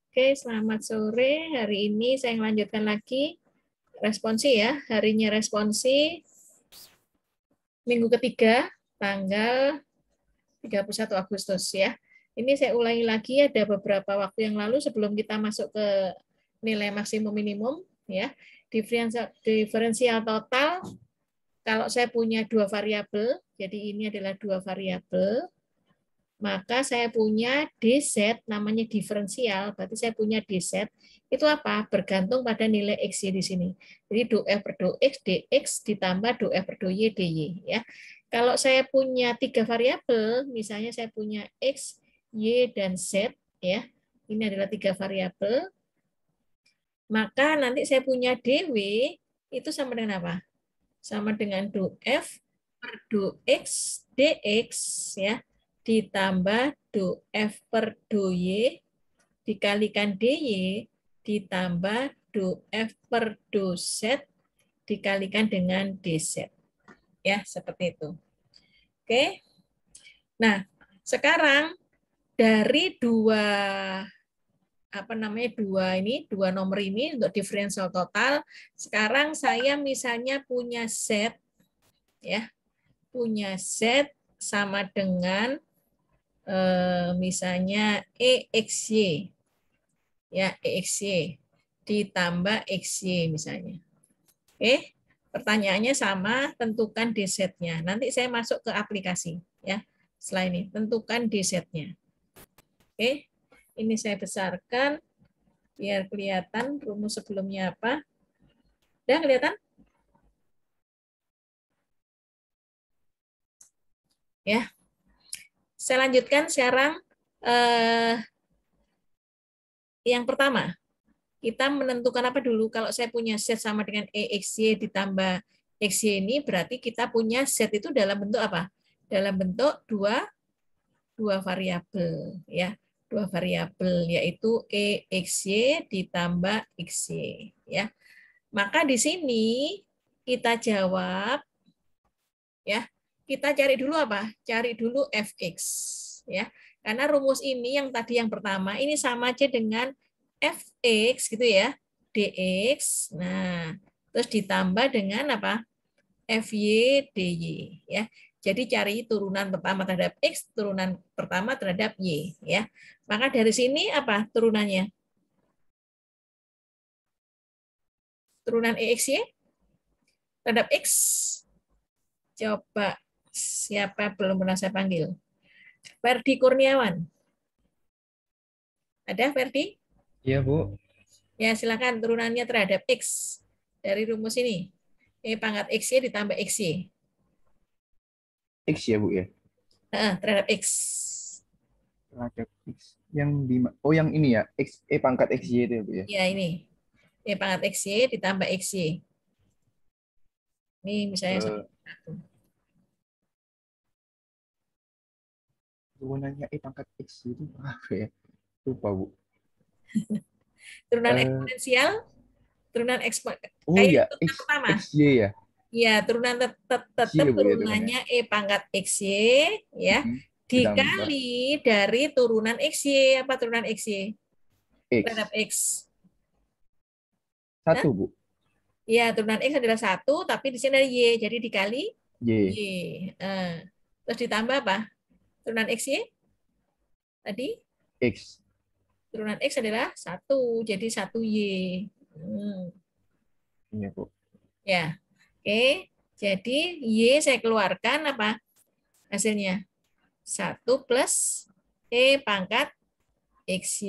Oke, selamat sore. Hari ini saya melanjutkan lagi responsi ya. Harinya responsi minggu ketiga, tanggal 31 Agustus ya. Ini saya ulangi lagi, ada beberapa waktu yang lalu sebelum kita masuk ke nilai maksimum minimum ya. Diferensial total, kalau saya punya dua variabel, jadi ini adalah dua variabel, maka saya punya dz, namanya diferensial, berarti saya punya dz, itu apa? Bergantung pada nilai x y di sini. Jadi do f per do x dx ditambah do f per do y dy. Ya. Kalau saya punya tiga variabel, misalnya saya punya x, y, dan z, ya, ini adalah tiga variabel, maka nanti saya punya dw itu sama dengan apa? Sama dengan do f per do x dx, ya, ditambah do f per do y dikalikan dy ditambah do f per do z dikalikan dengan dz. Ya, seperti itu. Oke. Nah, sekarang dari dua nomor ini untuk diferensial total, sekarang saya misalnya punya z, ya, punya z sama dengan misalnya EXY, ya, EXY ditambah XY misalnya. Oke, pertanyaannya sama, tentukan DZ-nya. Nanti saya masuk ke aplikasi ya. Setelah ini tentukan DZ-nya. Oke, ini saya besarkan biar kelihatan rumus sebelumnya apa. Udah kelihatan? Ya. Saya lanjutkan sekarang yang pertama. Kita menentukan apa dulu? Kalau saya punya Z sama dengan EXY ditambah XY ini, berarti kita punya Z itu dalam bentuk apa? Dalam bentuk dua variabel, ya, dua variabel, yaitu EXY ditambah XY, ya. Maka di sini kita jawab, ya, kita cari dulu apa? Cari dulu fx, ya. Karena rumus ini yang tadi yang pertama ini sama aja dengan fx gitu ya, dx. Nah, terus ditambah dengan apa? Fy dy, ya. Jadi cari turunan pertama terhadap x, turunan pertama terhadap y, ya. Maka dari sini apa turunannya? Turunan exy terhadap x. Coba siapa belum pernah saya panggil? Ferdi Kurniawan. Ada Ferdi? Iya, Bu. Ya, silakan turunannya terhadap X dari rumus ini. Pangkat X-Y ditambah X-Y. X ya, Bu ya. Terhadap X. Terhadap X. Yang ini ya, X pangkat XY itu ya, Bu ya. Ya, ini. Pangkat X-Y ditambah X-Y. Ini misalnya Eh, satu. Turunannya pangkat XY itu apa ya? Lupa, Bu. Turunan Eh, eksponensial, turunan oh kayak ya, turunan pertama. XY ya. Ya, turunan XY tetap ya, Bu ya turunannya. turunannya pangkat XY, ya, Mhm. Ditambah dikali dari turunan XY. Apa turunan XY? Terhadap X. X. Hah? Satu, Bu. Ya, turunan X adalah satu, tapi di sini ada Y, jadi dikali Y. Y. Eh, Terus ditambah apa? Turunan XY tadi, X. turunan X adalah satu, jadi satu Y. Hmm, Ini, Bu. ya, oke. Jadi Y saya keluarkan apa hasilnya? Satu plus pangkat XY,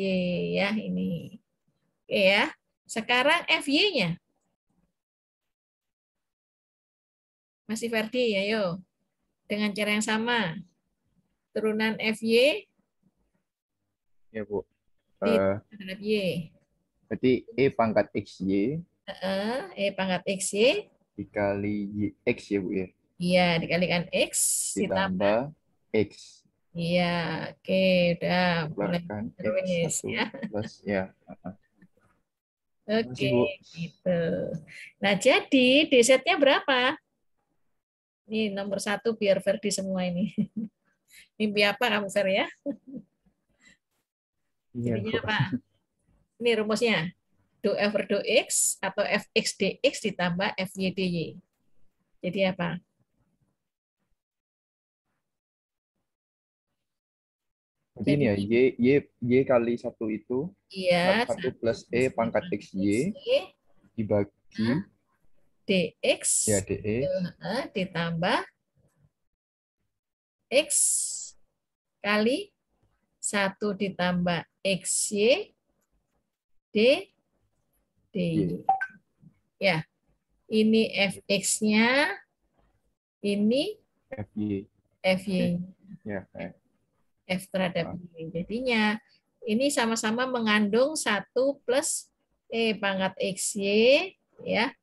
ya, ini. Oke ya. Sekarang FY-nya. Masih Ferdi, ya, yo. Dengan cara yang sama. Turunan FY Ya, Bu. di Eh, terhadap Y. Berarti pangkat XY Pangkat XY, dikali X ya, Bu ya. iya, dikalikan X, ditambah, Ditambah X. iya, oke, udah mulai Keluarkan X terus satu ya. plus ya. Terima Oke, kasih, Bu. gitu. Nah, jadi D-setnya berapa? Ini nomor satu biar Ferdi semua ini. Mimpi apa kamu, Fer, ya? Iya, Mimpinya Bu. apa? Ini rumusnya. Do F over do X atau Fx dx ditambah Fy dy. Jadi apa? Jadi ini Jadi ya, Y kali 1 itu iya 1 1 plus E plus E pangkat pangkat XY XY dibagi dx ya DE ditambah X kali 1 ditambah XY D Y dy. Ya, ini Fx-nya, ini FY. Fy-nya. Ya, kayak. F terhadap Ah, Y. Jadinya ini sama-sama mengandung 1 plus E pangkat XY. Ya,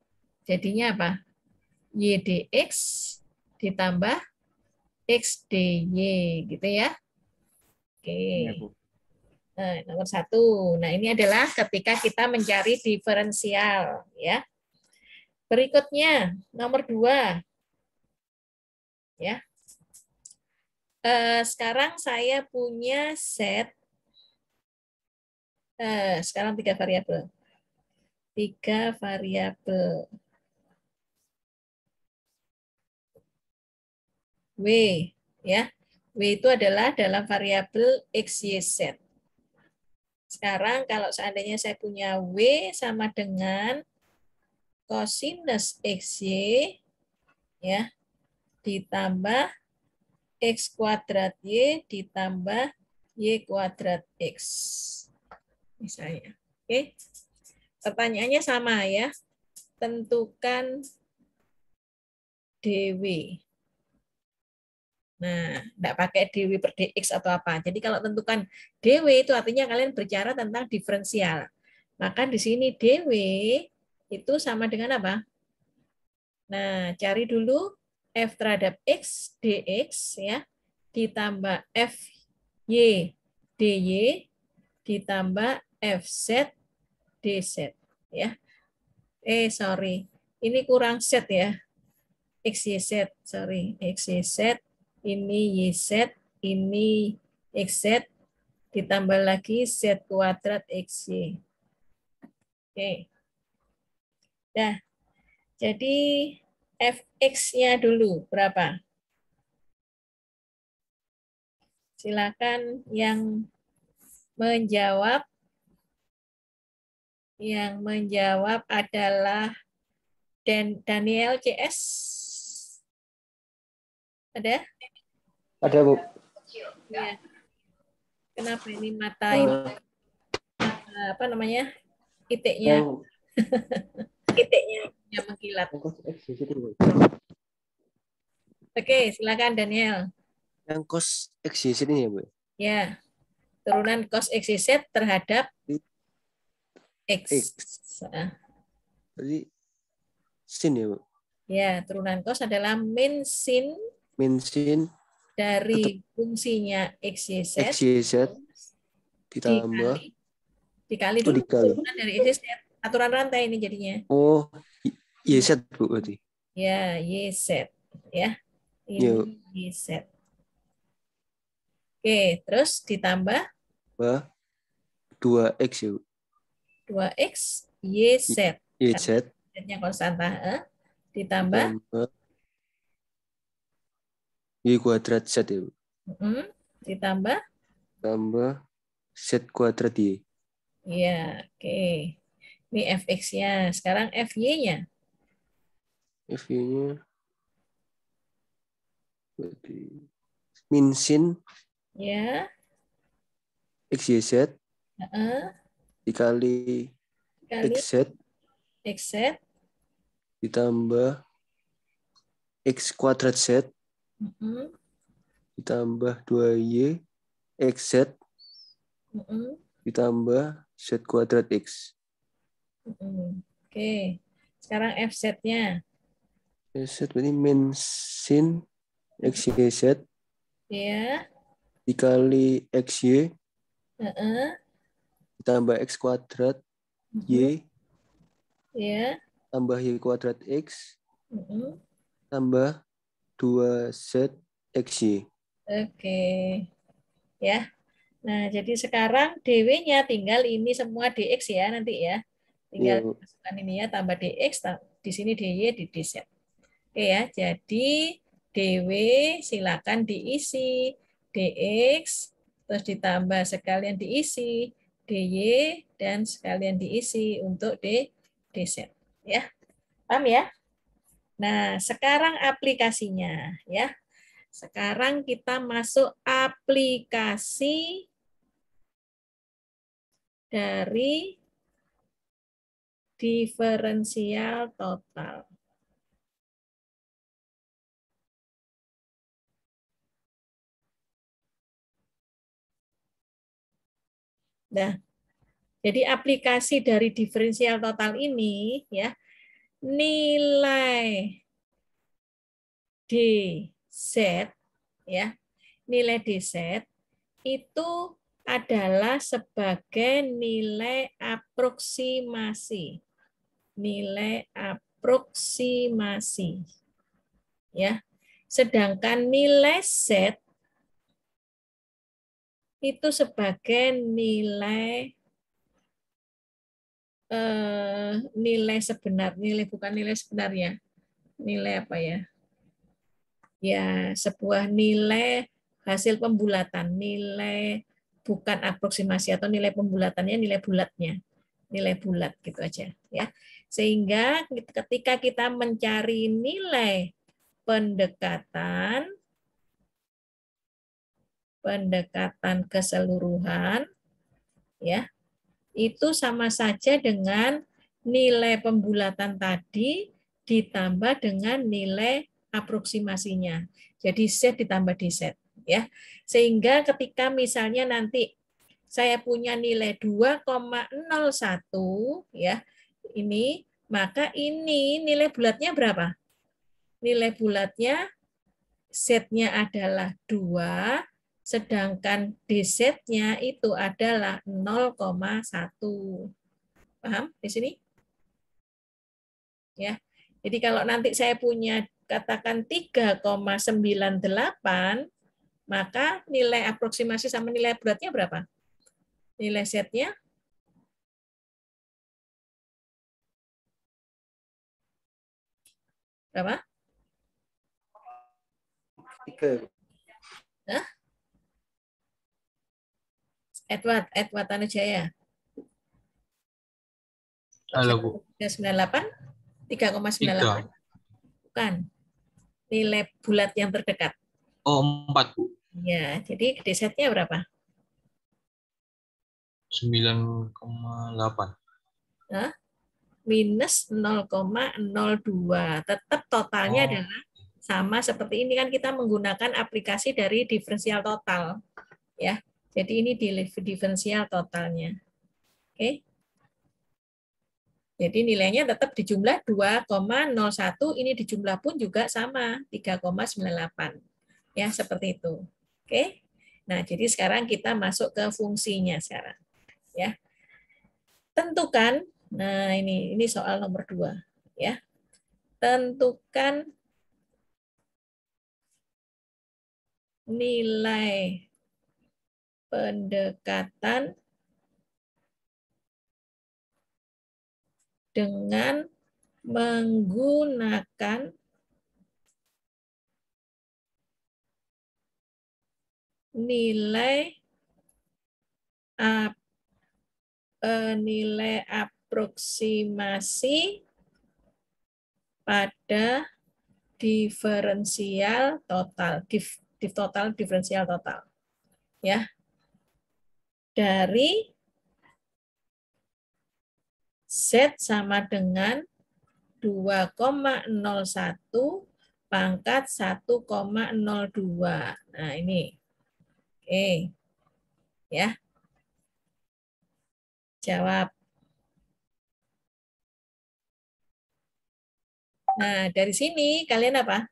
jadinya apa? Y dx ditambah X dy. Gitu ya. iya, Oke. Bu. Nah, nomor 1. Nah, ini adalah ketika kita mencari diferensial. Ya. Berikutnya, nomor 2. Ya. Sekarang saya punya set. Sekarang 3 variabel. 3 variabel. W, ya. W itu adalah dalam variabel X, Y, Z. Sekarang kalau seandainya saya punya W sama dengan cosinus XY, ya, ditambah X kuadrat Y ditambah Y kuadrat X. Misalnya. Oke. Pertanyaannya sama ya. Tentukan DW. Nah, tidak pakai dw per dx atau apa. Jadi kalau tentukan dw itu artinya kalian bicara tentang diferensial. Maka di sini dw itu sama dengan apa? Nah, cari dulu f terhadap x dx ya ditambah f y dy ditambah fz dz ya. Sorry. Ini kurang z ya. XYZ, sorry, XYZ, ini YZ, ini XZ, ditambah lagi Z kuadrat XY. Oke. Nah, jadi Fx-nya dulu berapa? Silakan yang menjawab. Yang menjawab adalah Daniel CS. Ada? Ada, Bu. Ya. Kenapa ini mata ini apa namanya? Titiknya Yang yang mengkilat. yang cos X itu, Bu. Oke, silakan Daniel. Yang cos X ini ya, Bu. Ya, turunan cos XYZ terhadap X. X. Jadi sin ya, Bu. Ya, turunan cos adalah min sin Min sin dari fungsinya XYZ XYZ ditambah dikali dulu dikali. turunan dari XYZ. Aturan rantai ini jadinya. Oh, YZ, Bu, berarti. Ya, YZ. Ya, Ya, ini YZ. Oke, terus ditambah 2X ya, Bu. 2X YZ. YZ Z-nya konstanta. Ditambah ditambah Y kuadrat Z ya, Bu. Ditambah Tambah Z kuadrat Y. ya, oke. Ini Fx-nya. Sekarang Fy-nya. F-nya berarti min sin Ya, XYZ heeh, dikali kali XZ XZ. ditambah X kuadrat Z Mm-mm, ditambah 2Y XZ mm-mm, ditambah Z kuadrat X. mm-mm. Oke. Sekarang FZ-nya. Z berarti min sin XYZ Ya, dikali XY heeh, ditambah X kuadrat mm-mm, Y ya, tambah Y kuadrat X mm-mm. tambah 2Z XY. Oke. Ya, Nah, jadi sekarang DW-nya tinggal ini semua DX ya nanti ya. Iya, Tinggal Bu. masukkan ini ya, tambah DX, di sini DY, di DZ. Oke ya, jadi DW silakan diisi, DX, terus ditambah sekalian diisi, DY, dan sekalian diisi untuk DZ. Ya, paham ya? Nah, sekarang aplikasinya ya. Sekarang kita masuk aplikasi dari diferensial total. Nah, jadi aplikasi dari diferensial total ini ya, nilai DZ ya, nilai DZ itu adalah sebagai nilai aproksimasi. Nilai aproksimasi. Ya. Sedangkan nilai Z itu sebagai nilai nilai sebenar, bukan nilai sebenarnya. Nilai apa ya? Ya, sebuah nilai hasil pembulatan, nilai bukan aproksimasi atau nilai pembulatannya, nilai bulatnya. Nilai bulat gitu aja ya. Sehingga ketika kita mencari nilai pendekatan keseluruhan ya, itu sama saja dengan nilai pembulatan tadi ditambah dengan nilai aproksimasinya. Jadi Z ditambah DZ ya. Sehingga ketika misalnya nanti saya punya nilai 2,01 ya. Ini maka ini nilai bulatnya berapa? Nilai bulatnya Z-nya adalah 2, sedangkan DZ-nya itu adalah 0,1. Paham di sini? Ya. Jadi kalau nanti saya punya katakan 3,98, maka nilai aproksimasi sama nilai bulatnya berapa? Nilai Z-nya berapa? 3. Hah? Edward Tanujaya. Halo, Bu. 3,98? 3,98? 3. Bukan. Nilai bulat yang terdekat. Oh, 4, Bu. Ya, jadi DZ-nya berapa? 9,8. Hah? Minus 0,02. Tetap totalnya adalah sama seperti ini kan kita menggunakan aplikasi dari diferensial total. Ya. Jadi ini diferensial totalnya. Oke. Jadi nilainya tetap dijumlah 2,01, ini dijumlah pun juga sama 3,98. Ya, seperti itu. Oke. Nah, jadi sekarang kita masuk ke fungsinya sekarang. Ya. Tentukan, nah ini soal nomor 2 ya. Tentukan nilai pendekatan dengan menggunakan nilai aproksimasi pada diferensial total, diferensial total. Ya. Dari Z sama dengan 2,01 pangkat 1,02. Nah, ini. Oke. Ya. Jawab. Nah, dari sini kalian apa?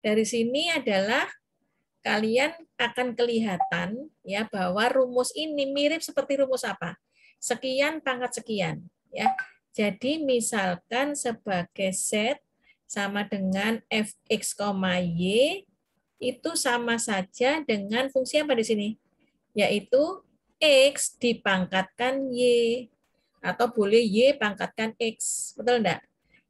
Dari sini adalah kalian akan kelihatan ya bahwa rumus ini mirip seperti rumus apa? Sekian pangkat sekian ya. Jadi misalkan sebagai Z sama dengan fx, y itu sama saja dengan fungsi apa di sini? Yaitu X dipangkatkan Y. Atau boleh Y pangkatkan X. Betul enggak?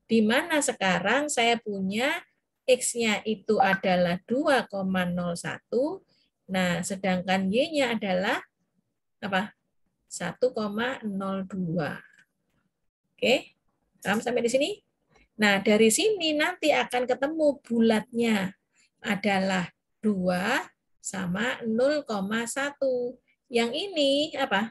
Di mana sekarang saya punya X-nya itu adalah 2,01. Nah, sedangkan Y-nya adalah apa? 1,02. Oke, paham sampai di sini? Nah, dari sini nanti akan ketemu bulatnya adalah 2 sama 0,1. Yang ini apa?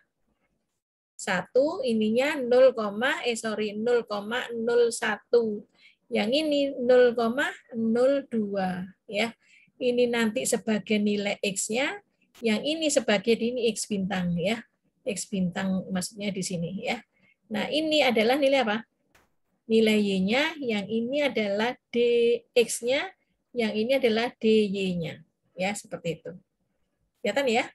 1, ininya 0,01. Yang ini 0,02 ya. Ini nanti sebagai nilai X-nya, yang ini sebagai ini X bintang ya. X bintang maksudnya di sini ya. Nah, ini adalah nilai apa? Nilai Y-nya, yang ini adalah DX-nya, yang ini adalah DY-nya. Ya, seperti itu. Kelihatan ya?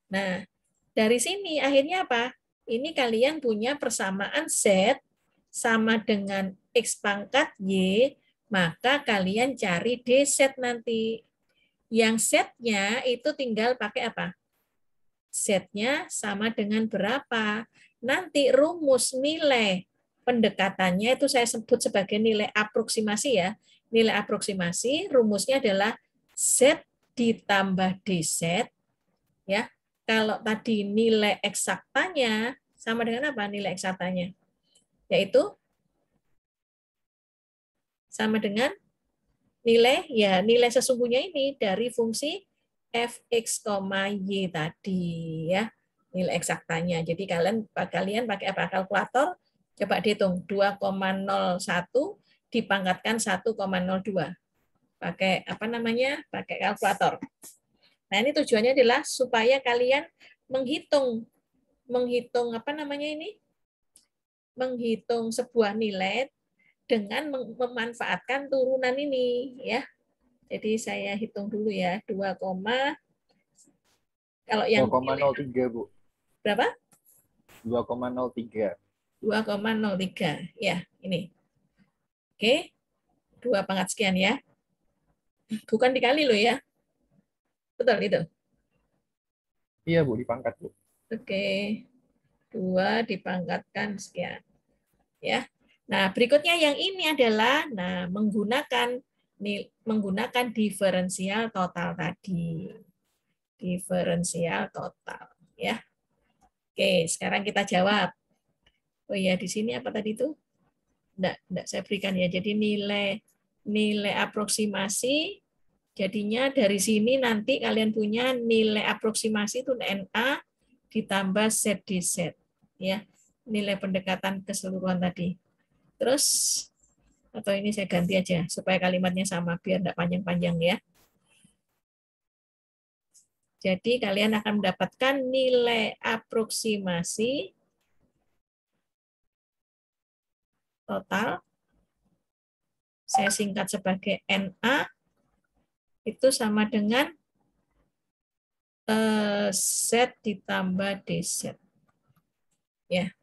Nah, dari sini akhirnya apa? Ini kalian punya persamaan Z sama dengan X pangkat Y, maka kalian cari DZ nanti. Yang Z-nya itu tinggal pakai apa? Z-nya sama dengan berapa? Nanti rumus nilai pendekatannya itu saya sebut sebagai nilai aproksimasi ya. Nilai aproksimasi rumusnya adalah Z ditambah DZ ya. Kalau tadi nilai eksaktanya sama dengan apa nilai eksaktanya? Yaitu sama dengan nilai nilai sesungguhnya ini dari fungsi fx, y tadi ya. Nilai eksaktanya. Jadi kalian pakai apa? Kalkulator, coba dihitung 2,01 dipangkatkan 1,02. Pakai apa namanya? Pakai kalkulator. Nah, ini tujuannya adalah supaya kalian menghitung apa namanya ini? Menghitung sebuah nilai dengan memanfaatkan turunan ini ya. Jadi saya hitung dulu ya, 2, kalau yang 2,03, Bu. berapa? 2,03. 2,03 ya, ini. Oke. 2 pangkat sekian ya. Bukan dikali loh ya. Betul itu. Iya, Bu, dipangkat, Bu. Oke. 2 dipangkatkan sekian. Ya. Nah, berikutnya yang ini adalah menggunakan diferensial total tadi. Diferensial total ya. Oke, sekarang kita jawab. Oh ya, di sini apa tadi itu? Enggak saya berikan ya. Jadi nilai aproksimasi jadinya dari sini nanti kalian punya nilai aproksimasi itu NA ditambah ZDZ ya. Nilai pendekatan keseluruhan tadi. Terus atau ini saya ganti aja supaya kalimatnya sama biar enggak panjang-panjang ya. Jadi kalian akan mendapatkan nilai aproksimasi total, saya singkat sebagai NA, itu sama dengan Z ditambah DZ. Ya.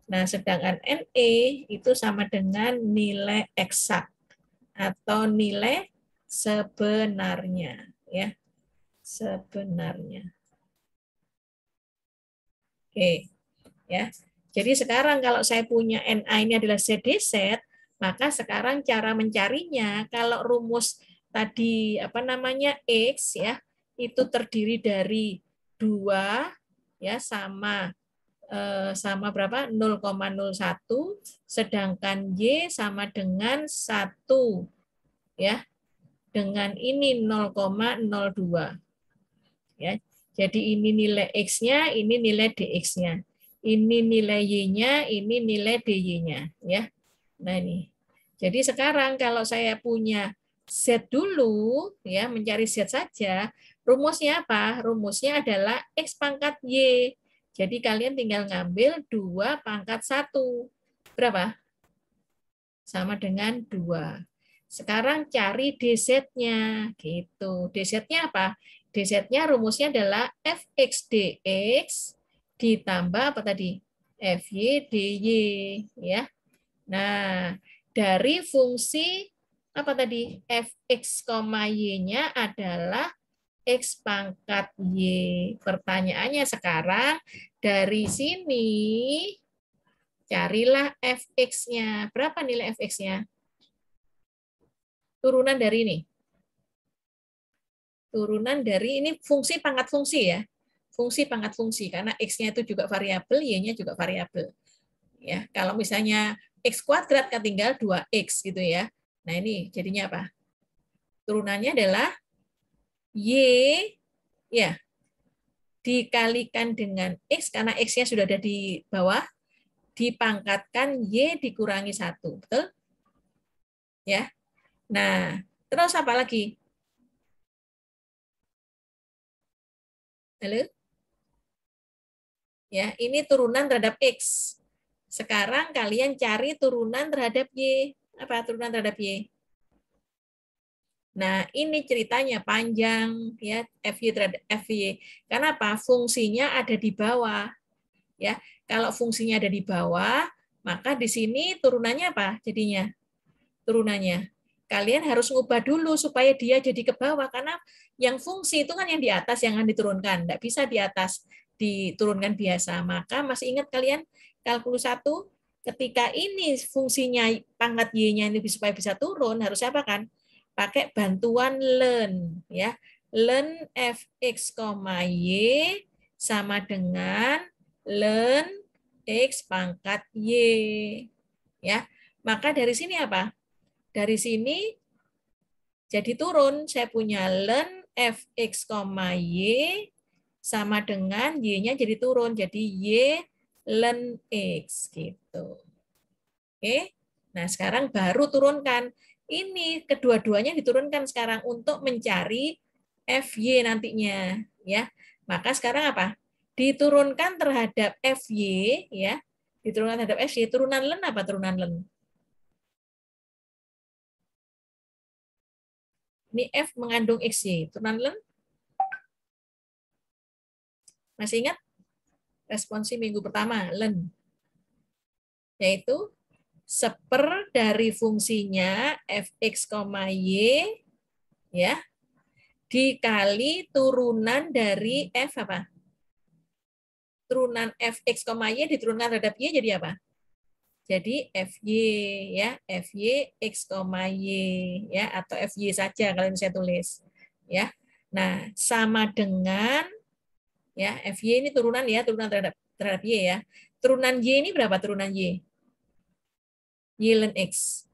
Nah, sedangkan NE itu sama dengan nilai eksak atau nilai sebenarnya. Ya. Sebenarnya. Oke. Ya. Jadi sekarang kalau saya punya NA ini adalah ZDZ, maka sekarang cara mencarinya kalau rumus tadi apa namanya X ya, itu terdiri dari 2 ya sama berapa? 0,01 sedangkan Y sama dengan 1 ya. Dengan ini 0,02. Ya. Jadi ini nilai X-nya, ini nilai DX-nya. Ini nilai Y-nya, ini nilai DY-nya ya. Nah ini. Jadi sekarang kalau saya punya Z dulu ya, mencari Z saja, rumusnya apa? Rumusnya adalah X pangkat Y. Jadi kalian tinggal ngambil 2 pangkat 1. Berapa? Sama dengan 2. Sekarang cari DZ-nya gitu. DZ-nya apa? DZ-nya rumusnya adalah fx dx ditambah apa tadi? Fy dy ya. Nah, dari fungsi apa tadi? Fx, Y-nya adalah X pangkat Y. Pertanyaannya sekarang, dari sini carilah Fx-nya. Berapa nilai Fx-nya? Turunan dari ini. Turunan dari ini fungsi pangkat fungsi ya. Fungsi pangkat fungsi, karena X-nya itu juga variabel, Y-nya juga variabel. Ya, kalau misalnya X kuadrat kan tinggal 2X gitu ya. Nah ini jadinya apa? Turunannya adalah Y ya dikalikan dengan X, karena X-nya sudah ada di bawah, dipangkatkan Y dikurangi 1. Betul? Ya. Nah, terus apa lagi? Halo? Ya, ini turunan terhadap X. Sekarang kalian cari turunan terhadap Y. Apa turunan terhadap Y? Nah, ini ceritanya panjang ya, FY terhadap FY. Kenapa? Fungsinya ada di bawah. Ya, kalau fungsinya ada di bawah, maka di sini turunannya apa? Jadinya turunannya. Kalian harus ngubah dulu supaya dia jadi ke bawah, karena yang fungsi itu kan yang di atas yang akan diturunkan, tidak bisa di atas diturunkan biasa. Maka masih ingat kalian kalkulus 1, ketika ini fungsinya pangkat Y-nya ini supaya bisa turun, harus apa kan? Pakai bantuan ln ya. Ln Fx, Y sama dengan ln X pangkat Y. Ya. Maka dari sini apa? Dari sini jadi turun. Saya punya ln Fx, Y sama dengan Y-nya jadi turun. Jadi Y ln X. Gitu. Oke. Nah, sekarang baru turunkan. Ini kedua-duanya diturunkan sekarang untuk mencari Fy nantinya. Ya. Maka sekarang apa? Diturunkan terhadap Fy. Ya. Diturunkan terhadap Fy. Turunan ln apa turunan ln? Ini F mengandung XY. Turunan ln? Masih ingat? Responsi minggu pertama, ln. Yaitu seper dari fungsinya Fx, Y ya, dikali turunan dari F apa? Turunan Fx, Y diturunkan terhadap Y jadi apa? Jadi Fy ya, Fy X, Y ya, atau Fy saja kalau saya tulis ya. Nah, sama dengan ya, Fy ini turunan ya, turunan terhadap Y ya. Turunan Y ini berapa turunan Y? Y ln X.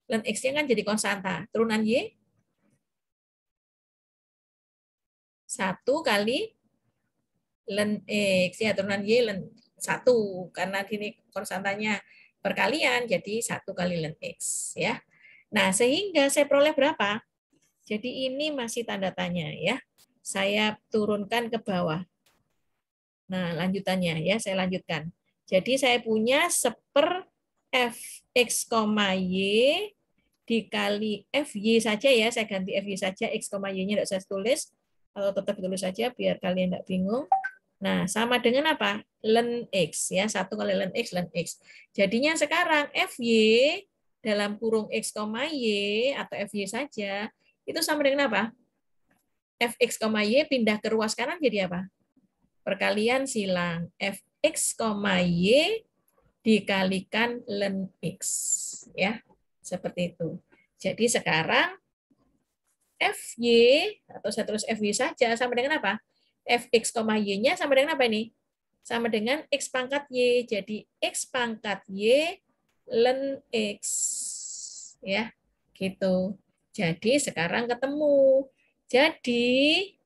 Ln X-nya kan jadi konstanta. Turunan Y 1 kali ln X ya, turunan Y ln 1 karena ini konstantanya perkalian jadi 1 kali ln X ya. Nah, sehingga saya peroleh berapa? Jadi ini masih tanda tanya ya. Saya turunkan ke bawah. Nah, lanjutannya ya, saya lanjutkan. Jadi saya punya seper Fx, Y dikali Fy saja ya, saya ganti Fy saja, X, Y-nya tidak saya tulis, atau tetap tulis saja biar kalian tidak bingung. Nah, sama dengan apa? Ln X ya, 1 kali ln X, ln X. Jadinya sekarang Fy dalam kurung X, Y atau Fy saja, itu sama dengan apa? Fx, Y pindah ke ruas kanan jadi apa? Perkalian silang Fx, Y dikalikan ln X. Ya, seperti itu. Jadi sekarang Fy, atau saya tulis Fy saja, sama dengan apa? Fx, Y-nya sama dengan apa ini? Sama dengan X pangkat Y. Jadi X pangkat Y ln X. Ya, gitu. Jadi sekarang ketemu. Jadi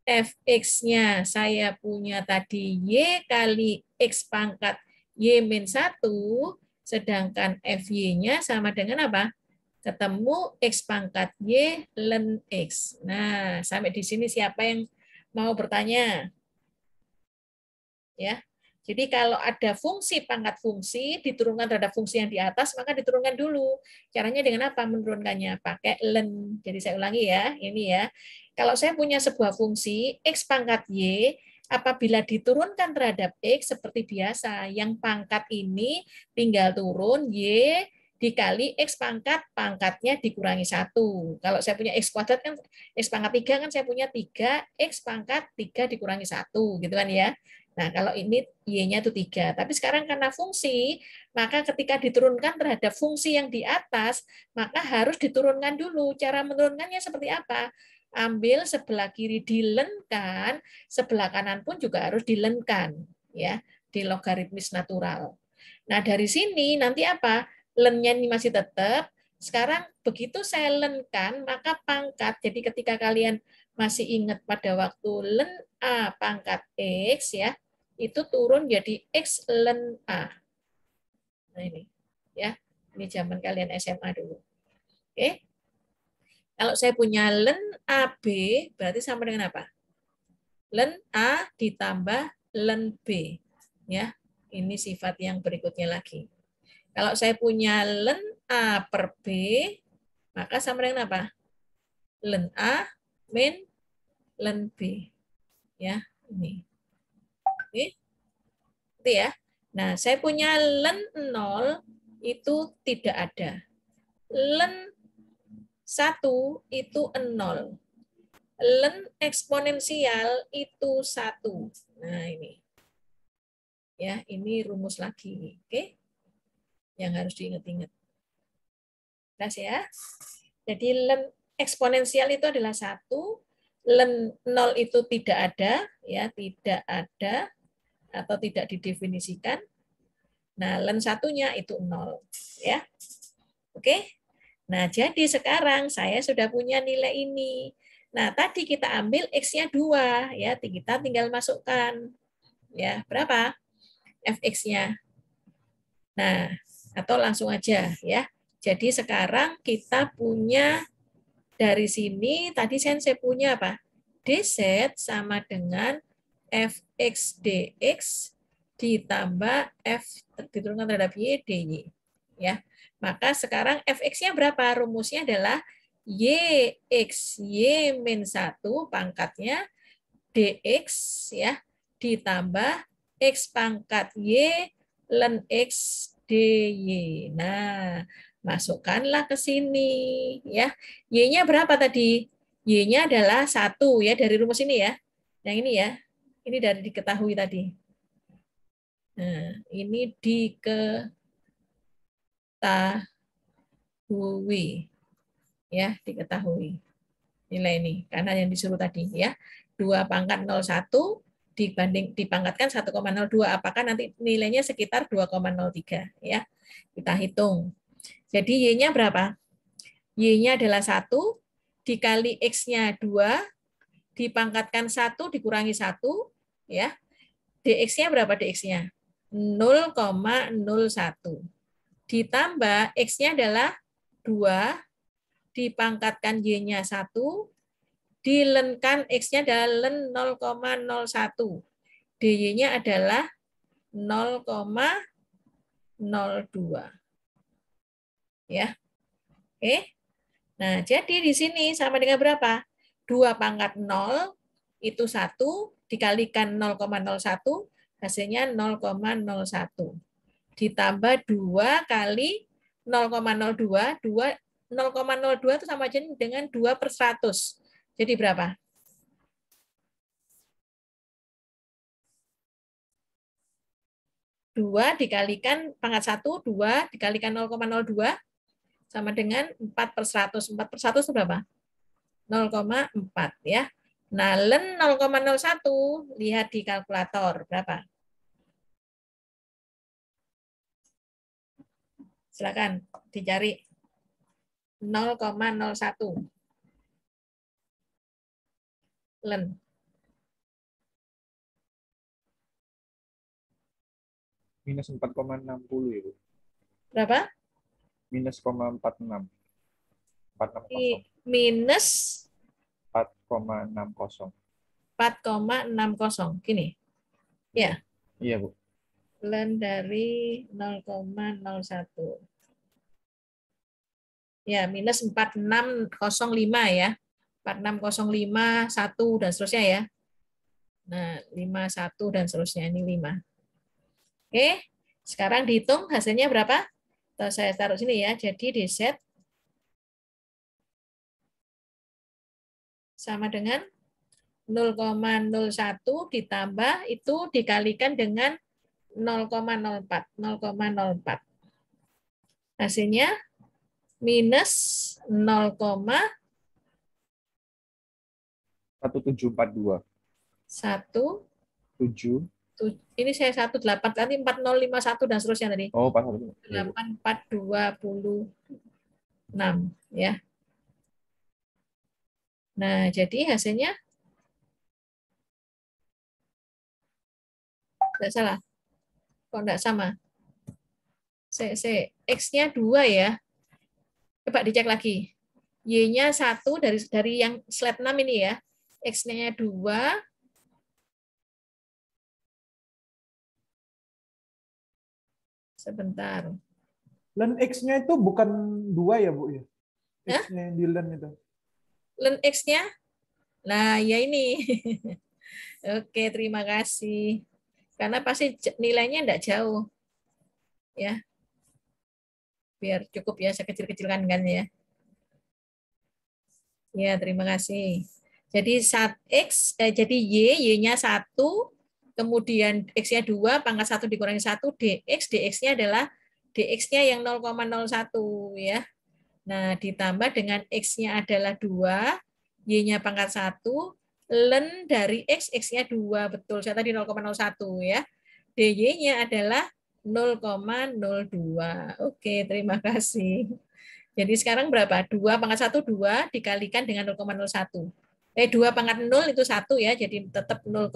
Fx-nya saya punya tadi Y kali X pangkat Y min 1, sedangkan Fy-nya sama dengan apa? Ketemu X pangkat Y ln X. Nah, sampai di sini siapa yang mau bertanya? Ya. Jadi kalau ada fungsi pangkat fungsi diturunkan terhadap fungsi yang di atas, maka diturunkan dulu. Caranya dengan apa menurunkannya? Pakai ln. Jadi saya ulangi ya, ini ya. Kalau saya punya sebuah fungsi X pangkat Y, apabila diturunkan terhadap X seperti biasa, yang pangkat ini tinggal turun, Y dikali X pangkatnya dikurangi 1. Kalau saya punya X kuadrat kan, X pangkat 3 kan saya punya 3, X pangkat 3 dikurangi 1, gitu kan ya. Nah, kalau ini Y-nya itu 3. Tapi sekarang karena fungsi, maka ketika diturunkan terhadap fungsi yang di atas, maka harus diturunkan dulu. Cara menurunkannya seperti apa? Ambil sebelah kiri dilenkan, sebelah kanan pun juga harus dilenkan, ya, di logaritmis natural. Nah, dari sini nanti apa? Len-nya ini masih tetap. Sekarang begitu saya lenkan, maka pangkat. Jadi ketika kalian masih ingat pada waktu len A pangkat X, ya, itu turun jadi X len A. Nah ini, ya, ini zaman kalian SMA dulu. Oke. Kalau saya punya len AB, berarti sama dengan apa? Len A ditambah len B. Ya, ini sifat yang berikutnya lagi. Kalau saya punya len A per B, maka sama dengan apa? Len A min len B. Ya, ini. Oke. Itu ya. Nah, saya punya len 0 itu tidak ada. Len 1 itu 0. Len eksponensial itu 1. Nah, ini. Ya, ini rumus lagi. Oke. Yang harus diingat-ingat. Jelas ya. Jadi len eksponensial itu adalah 1, len 0 itu tidak ada, ya, tidak ada atau tidak didefinisikan. Nah, len satunya itu 0, ya. Oke. Nah, jadi sekarang saya sudah punya nilai ini. Nah, tadi kita ambil X-nya 2, ya, kita tinggal masukkan. Ya, berapa? Fx-nya. Nah, atau langsung aja, ya. Jadi sekarang kita punya dari sini, tadi saya punya apa? dz sama dengan fx dx ditambah f diturunkan terhadap y dy. Ya. Maka sekarang fx-nya berapa? Rumusnya adalah yx y min 1 pangkatnya dx, ya, ditambah x pangkat y ln x dy. Nah, masukkanlah ke sini, ya. Y-nya berapa tadi? Y-nya adalah 1, ya, dari rumus ini ya. Yang ini ya. Ini dari diketahui tadi. Nah, ini diketahui. Ya, diketahui. Nilai ini karena yang disuruh tadi, ya. 2 pangkat 01 dipangkatkan 1,02, apakah nanti nilainya sekitar 2,03, ya. Kita hitung. Jadi Y-nya berapa? Y-nya adalah 1 dikali X-nya 2 dipangkatkan 1 dikurangi 1, ya. DX-nya berapa DX-nya? 0,01. Ditambah X-nya adalah 2 dipangkatkan Y-nya 1 dilenkan X-nya adalah len 0,01. DY-nya adalah 0,02. Ya. Oke. Nah, jadi di sini sama dengan berapa? 2 pangkat 0 itu 1 dikalikan 0,01 hasilnya 0,01. Ditambah 2 kali 0,02, 0,02 itu sama aja dengan 2/100. Jadi berapa? 2 dikalikan pangkat 1, 2 dikalikan 0,02 sama dengan 4/100. 4/100 itu berapa? 0,4, ya. Nah, len 0,01 lihat di kalkulator berapa? Silakan dicari. 0,01. Len. Minus 4,60 ya, Bu. Berapa? Minus 0,46. 460. Minus 4,60. 4,60. Gini. Ya. Iya, Bu. Len dari 0,01. Ya, minus 4605 ya. 4605, 1 dan seterusnya ya. Nah, 51 dan seterusnya ini 5. Oke. Sekarang dihitung hasilnya berapa? Atau saya taruh sini ya. Jadi dz sama dengan 0,01 ditambah itu dikalikan dengan 0,04. 0,04. Hasilnya minus 1742. 1. 7. Ini saya 18, nanti 4051 dan seterusnya tadi. Oh, pas 8, 4, 2, 26 ya. Nah, jadi hasilnya tidak salah. Kok tidak sama? X-nya 2 ya. Coba dicek lagi. Y-nya 1 dari yang slide 6 ini ya. X-nya 2. Sebentar. Len X-nya itu bukan 2 ya, Bu? Ya? Hah? X-nya yang di len itu. Len X-nya? Nah, ya ini. Oke, terima kasih. Karena pasti nilainya tidak jauh. Ya. Biar cukup ya, saya kecil-kecilkan kan ya. Ya, terima kasih. Jadi jadi Y-nya 1, kemudian X-nya 2, pangkat 1 dikurangi 1, DX-nya adalah DX-nya yang 0,01 ya. Nah, ditambah dengan X-nya adalah 2, Y-nya pangkat 1, len dari X, X-nya 2, betul. Saya tadi 0,01 ya. DY-nya adalah 0,02. Oke, terima kasih. Jadi sekarang berapa? 2 pangkat 1, 2 dikalikan dengan 0,01. 2 pangkat 0 itu 1 ya, jadi tetap 0,01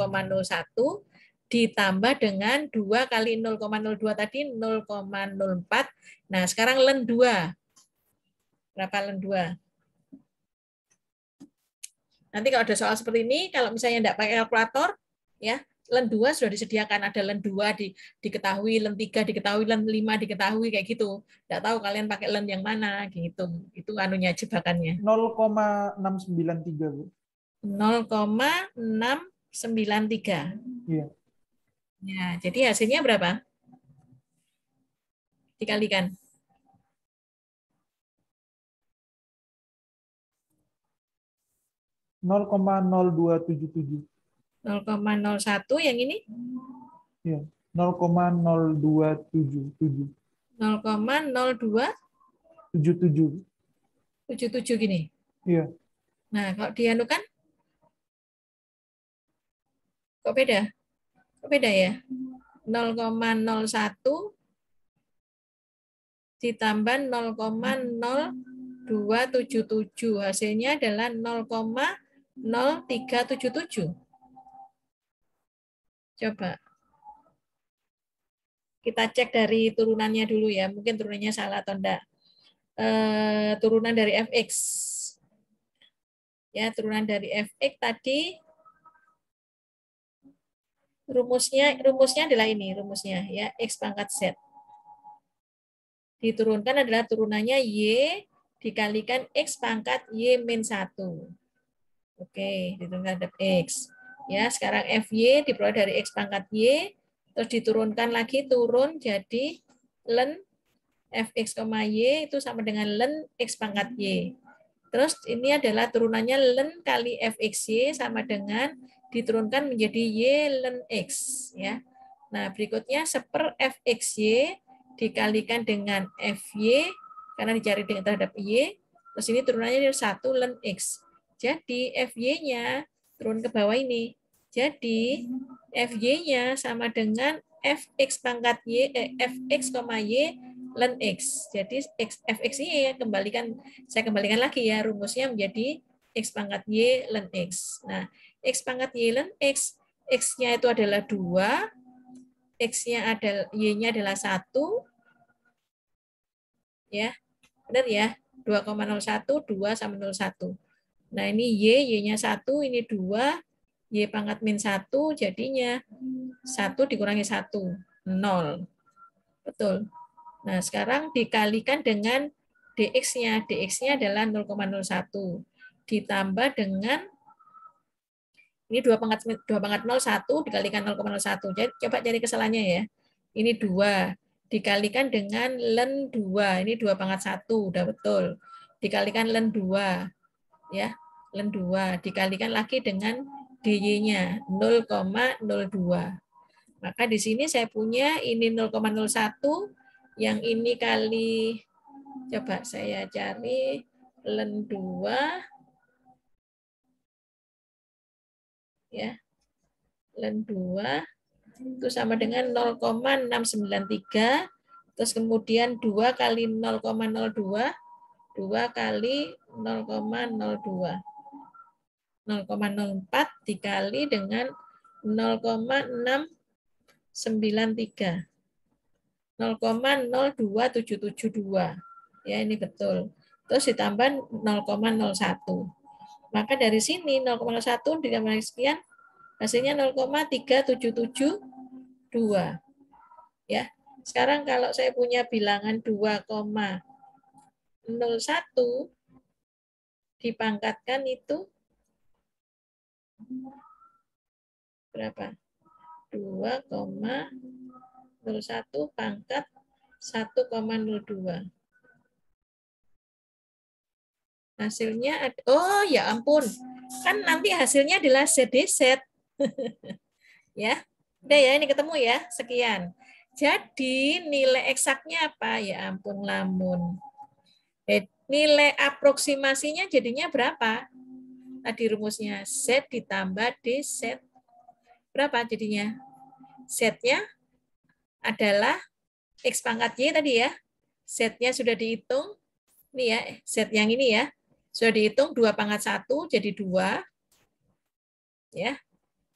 ditambah dengan 2 kali 0,02 tadi 0,04. Nah, sekarang len 2. Berapa len 2? Nanti kalau ada soal seperti ini, kalau misalnya tidak pakai kalkulator, ya len 2 sudah disediakan, ada len 2 diketahui, len 3 diketahui, len 5 diketahui, kayak gitu. Tidak tahu kalian pakai len yang mana, gitu. Itu anunya jebakannya. 0,693, Bu. 0,693. Iya. Ya, jadi hasilnya berapa? Dikalikan. Nol 0,0277. 0,01 yang ini? Iya. 0,0277. 0,02 77. 77 gini. Iya. Nah, kalau dianukan kok beda? Kok beda ya? 0,01 ditambah 0,0277. Hasilnya adalah 0,0377. Coba. Kita cek dari turunannya dulu ya. Mungkin turunannya salah atau enggak. Turunan dari fx. Ya, turunan dari fx tadi rumusnya adalah ini rumusnya ya, x pangkat z. Diturunkan adalah turunannya y dikalikan x pangkat y min 1. Oke, diturunkan ada x. Ya, sekarang fy diperoleh dari x pangkat y, terus diturunkan lagi, turun jadi len fx, y itu sama dengan len x pangkat y. Terus ini adalah turunannya len kali fxy sama dengan diturunkan menjadi y len x ya. Nah, berikutnya seper fxy dikalikan dengan fy karena dicari dengan terhadap y. Terus ini turunannya 1 len x. Jadi fy-nya turun ke bawah ini. Jadi fy-nya sama dengan fx pangkat y fx, y len x. Jadi fx-nya ya saya kembalikan lagi ya rumusnya menjadi x pangkat y len x. Nah, x pangkat y len x, x-nya itu adalah 2, x-nya adalah y-nya adalah 1. Ya. Benar ya? 2,01 2 sama 01. Nah, ini y-nya 1, ini 2, y pangkat min 1 jadinya 1 dikurangi 1, 0. Betul. Nah, sekarang dikalikan dengan dx-nya. Dx-nya adalah 0,01. Ditambah dengan ini 2 pangkat 0, 1 dikalikan 0,01. Jadi coba cari kesalahannya ya. Ini 2. dikalikan dengan ln 2. Ini 2 pangkat 1, udah betul. Dikalikan ln 2. Ya, ln 2 dikalikan lagi dengan dy-nya 0,02. Maka di sini saya punya ini 0,01, yang ini kali, coba saya cari ln 2 ya. Ln 2 itu sama dengan 0,693, terus kemudian 2 kali 0,02, 2 kali 0,02. 0,04 dikali dengan 0,693. 0,02772. Ya, ini betul. Terus ditambah 0,01. Maka dari sini 0,01 ditambah sekian hasilnya 0,3772. Ya. Sekarang kalau saya punya bilangan 2,01 dipangkatkan itu berapa? 2,01 pangkat 1,02. Hasilnya, oh ya ampun, kan nanti hasilnya adalah ZDZ. Ya, udah ya, ini ketemu ya, sekian. Jadi nilai eksaknya apa? Ya ampun lamun. Nilai aproksimasinya jadinya berapa? Tadi rumusnya Z ditambah DZ. Berapa jadinya? Z-nya adalah X pangkat Y tadi ya. Z-nya sudah dihitung. Ini ya, Z yang ini ya. Sudah dihitung 2 pangkat 1 jadi 2. Ya.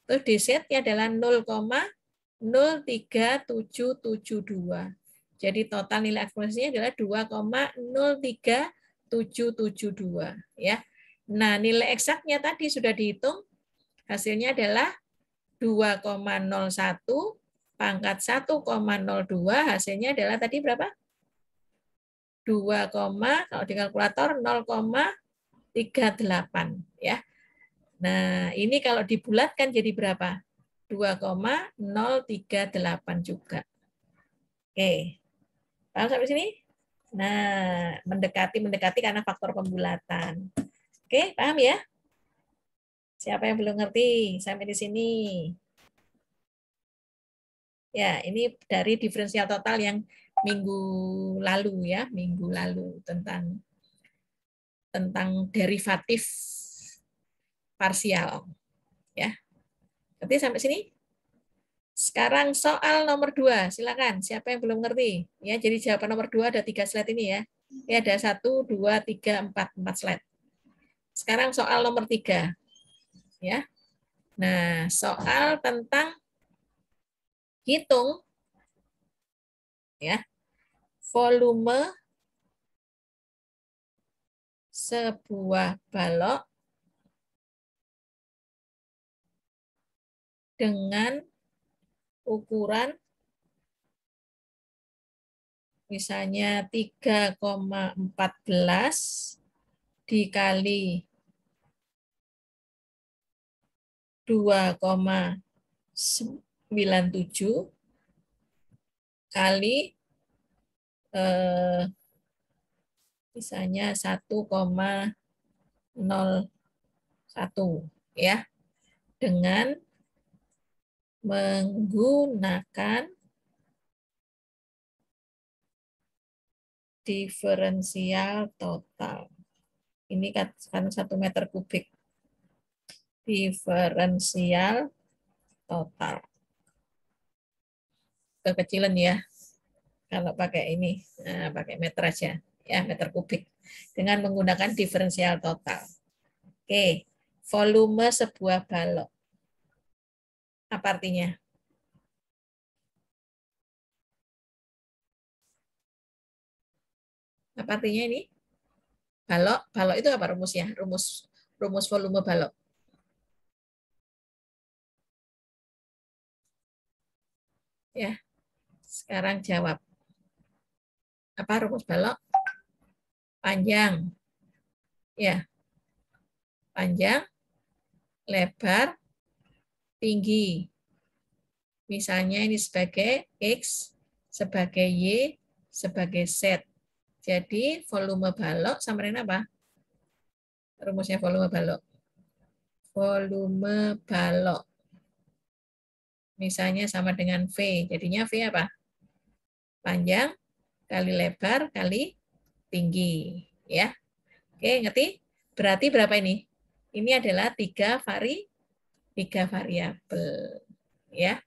Terus DZ-nya adalah 0,03772. Jadi total nilai aproksimasinya adalah 2,03772 ya. Nah, nilai eksaknya tadi sudah dihitung. Hasilnya adalah 2,01 pangkat 1,02, hasilnya adalah tadi berapa? 2, kalau di kalkulator 0,38 ya. Nah, ini kalau dibulatkan jadi berapa? 2,038 juga. Oke. Paham sampai sini? Nah, mendekati karena faktor pembulatan. Oke, paham ya? Siapa yang belum ngerti sampai di sini? Ya, ini dari diferensial total yang minggu lalu ya, minggu lalu tentang derivatif parsial. Ya. Ngerti sampai sini? Sekarang soal nomor 2, silakan. Siapa yang belum ngerti? Ya, jadi jawaban nomor 2 ada 3 slide ini ya. Ini ada 1, 2, 3, 4 slide. Sekarang soal nomor 3. Ya. Nah, soal tentang hitung ya volume sebuah balok dengan ukuran misalnya 3,14 dikali 2,97 kali misalnya 1,01 ya, dengan menggunakan diferensial total. Ini kan 1 meter kubik. Diferensial total. Kekecilan ya. Kalau pakai ini, nah, pakai meter aja. Ya, meter kubik. Dengan menggunakan diferensial total. Oke. Volume sebuah balok. Apa artinya? Apa artinya ini? Balok itu apa rumusnya? Rumus volume balok. Ya. Sekarang jawab. Apa rumus balok? Panjang. Ya. Panjang, lebar, tinggi. Misalnya ini sebagai X, sebagai Y sebagai Z. Jadi volume balok sama dengan apa? Rumusnya volume balok. Volume balok. Misalnya sama dengan V. Jadinya V apa? Panjang kali lebar kali tinggi. Ya. Oke, ngerti? Berarti berapa ini? Ini adalah tiga variabel. Ya.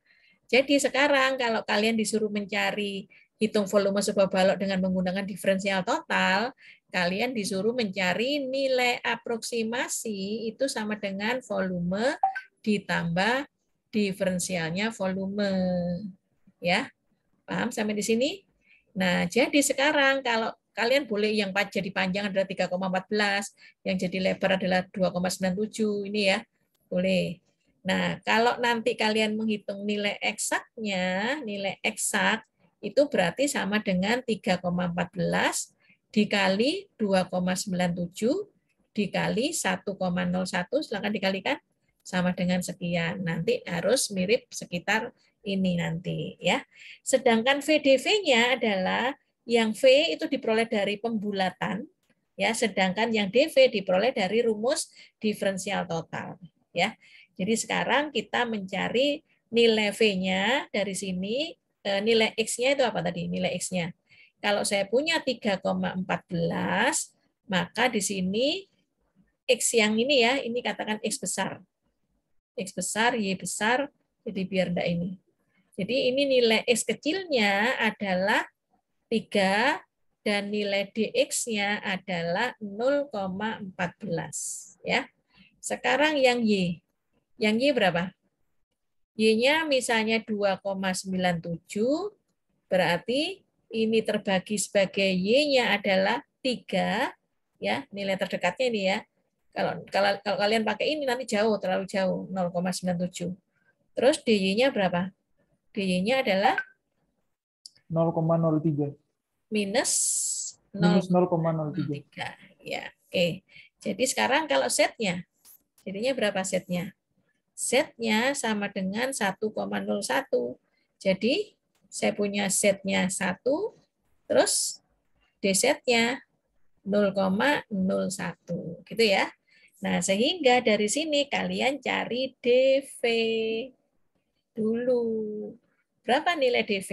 Jadi sekarang kalau kalian disuruh mencari hitung volume sebuah balok dengan menggunakan diferensial total, kalian disuruh mencari nilai aproksimasi itu sama dengan volume ditambah diferensialnya volume. Ya. Paham sampai di sini? Nah, jadi sekarang kalau kalian boleh yang jadi panjang adalah 3,14, yang jadi lebar adalah 2,97 ini ya. Boleh. Nah, kalau nanti kalian menghitung nilai eksaknya, nilai eksak itu berarti sama dengan 3,14 dikali 2,97 dikali 1,01, silakan dikalikan sama dengan sekian. Nanti harus mirip sekitar ini nanti ya. Sedangkan VDV-nya adalah yang V itu diperoleh dari pembulatan ya, sedangkan yang DV diperoleh dari rumus diferensial total ya. Jadi sekarang kita mencari nilai V-nya dari sini, nilai X-nya itu apa tadi? Nilai X-nya. Kalau saya punya 3,14, maka di sini X yang ini ya, ini katakan X besar. X besar, Y besar, jadi biar enggak ini. Jadi ini nilai X kecilnya adalah 3 dan nilai DX-nya adalah 0,14 ya. Sekarang yang Y. Yang Y berapa? Y-nya misalnya 2,97 berarti ini terbagi sebagai Y-nya adalah 3 ya, nilai terdekatnya ini ya. Kalau kalian pakai ini nanti jauh, terlalu jauh, 0,97. Terus DY-nya berapa? DY-nya adalah 0,03. minus Minus 0,03. Ya, oke. Jadi sekarang kalau setnya, jadinya berapa setnya? Setnya sama dengan 1,01. Jadi saya punya setnya 1, terus D setnya 0,01. Gitu ya. Nah, sehingga dari sini kalian cari DV dulu. Berapa nilai DV?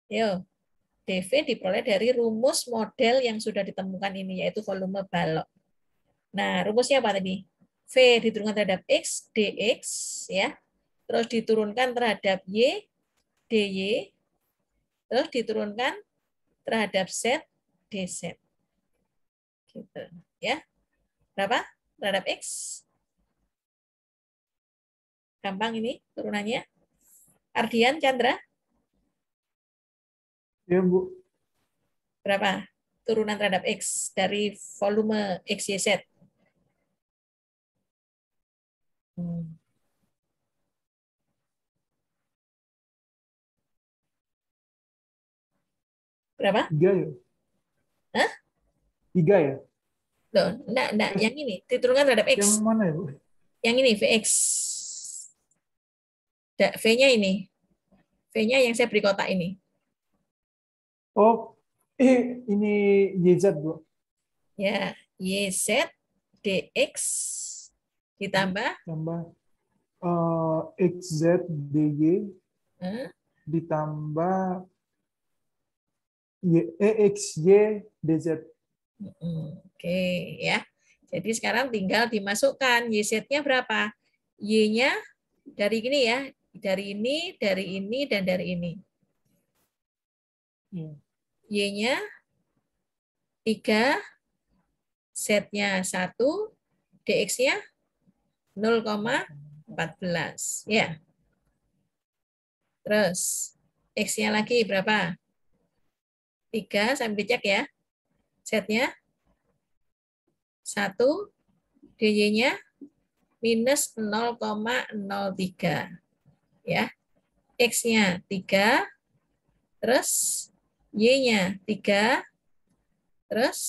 Yo, DV diperoleh dari rumus model yang sudah ditemukan ini, yaitu volume balok. Nah, rumusnya apa tadi? V diturunkan terhadap X, dx, ya. Terus diturunkan terhadap Y, dy. Terus diturunkan terhadap Z, dz. Gitu, ya. Berapa? Terhadap X. Gampang ini turunannya. Ardian, Chandra? Ya, Bu. Berapa turunan terhadap X dari volume X, Y, Z? Berapa? 3 ya? Hah? 3 ya? Loh, enggak. Yang ini diturunkan terhadap X. Yang mana ya, Bu? Yang ini Vx. V-nya ini. V-nya yang saya beri kotak ini. Oh, ini YZ, Bu. Ya, YZ dx ditambah Tambah XZ DY ditambah XY DZ. Oke, ya. Jadi sekarang tinggal dimasukkan YZ-nya berapa? Y-nya dari gini ya, dari ini, dan dari ini. Y-nya 3, Z-nya 1, DX-nya 0,14. Ya. Terus X-nya lagi berapa? 3, sampai dicek ya. Z-nya 1, DY-nya minus 0,03. Ya. X-nya 3, terus Y-nya 3, terus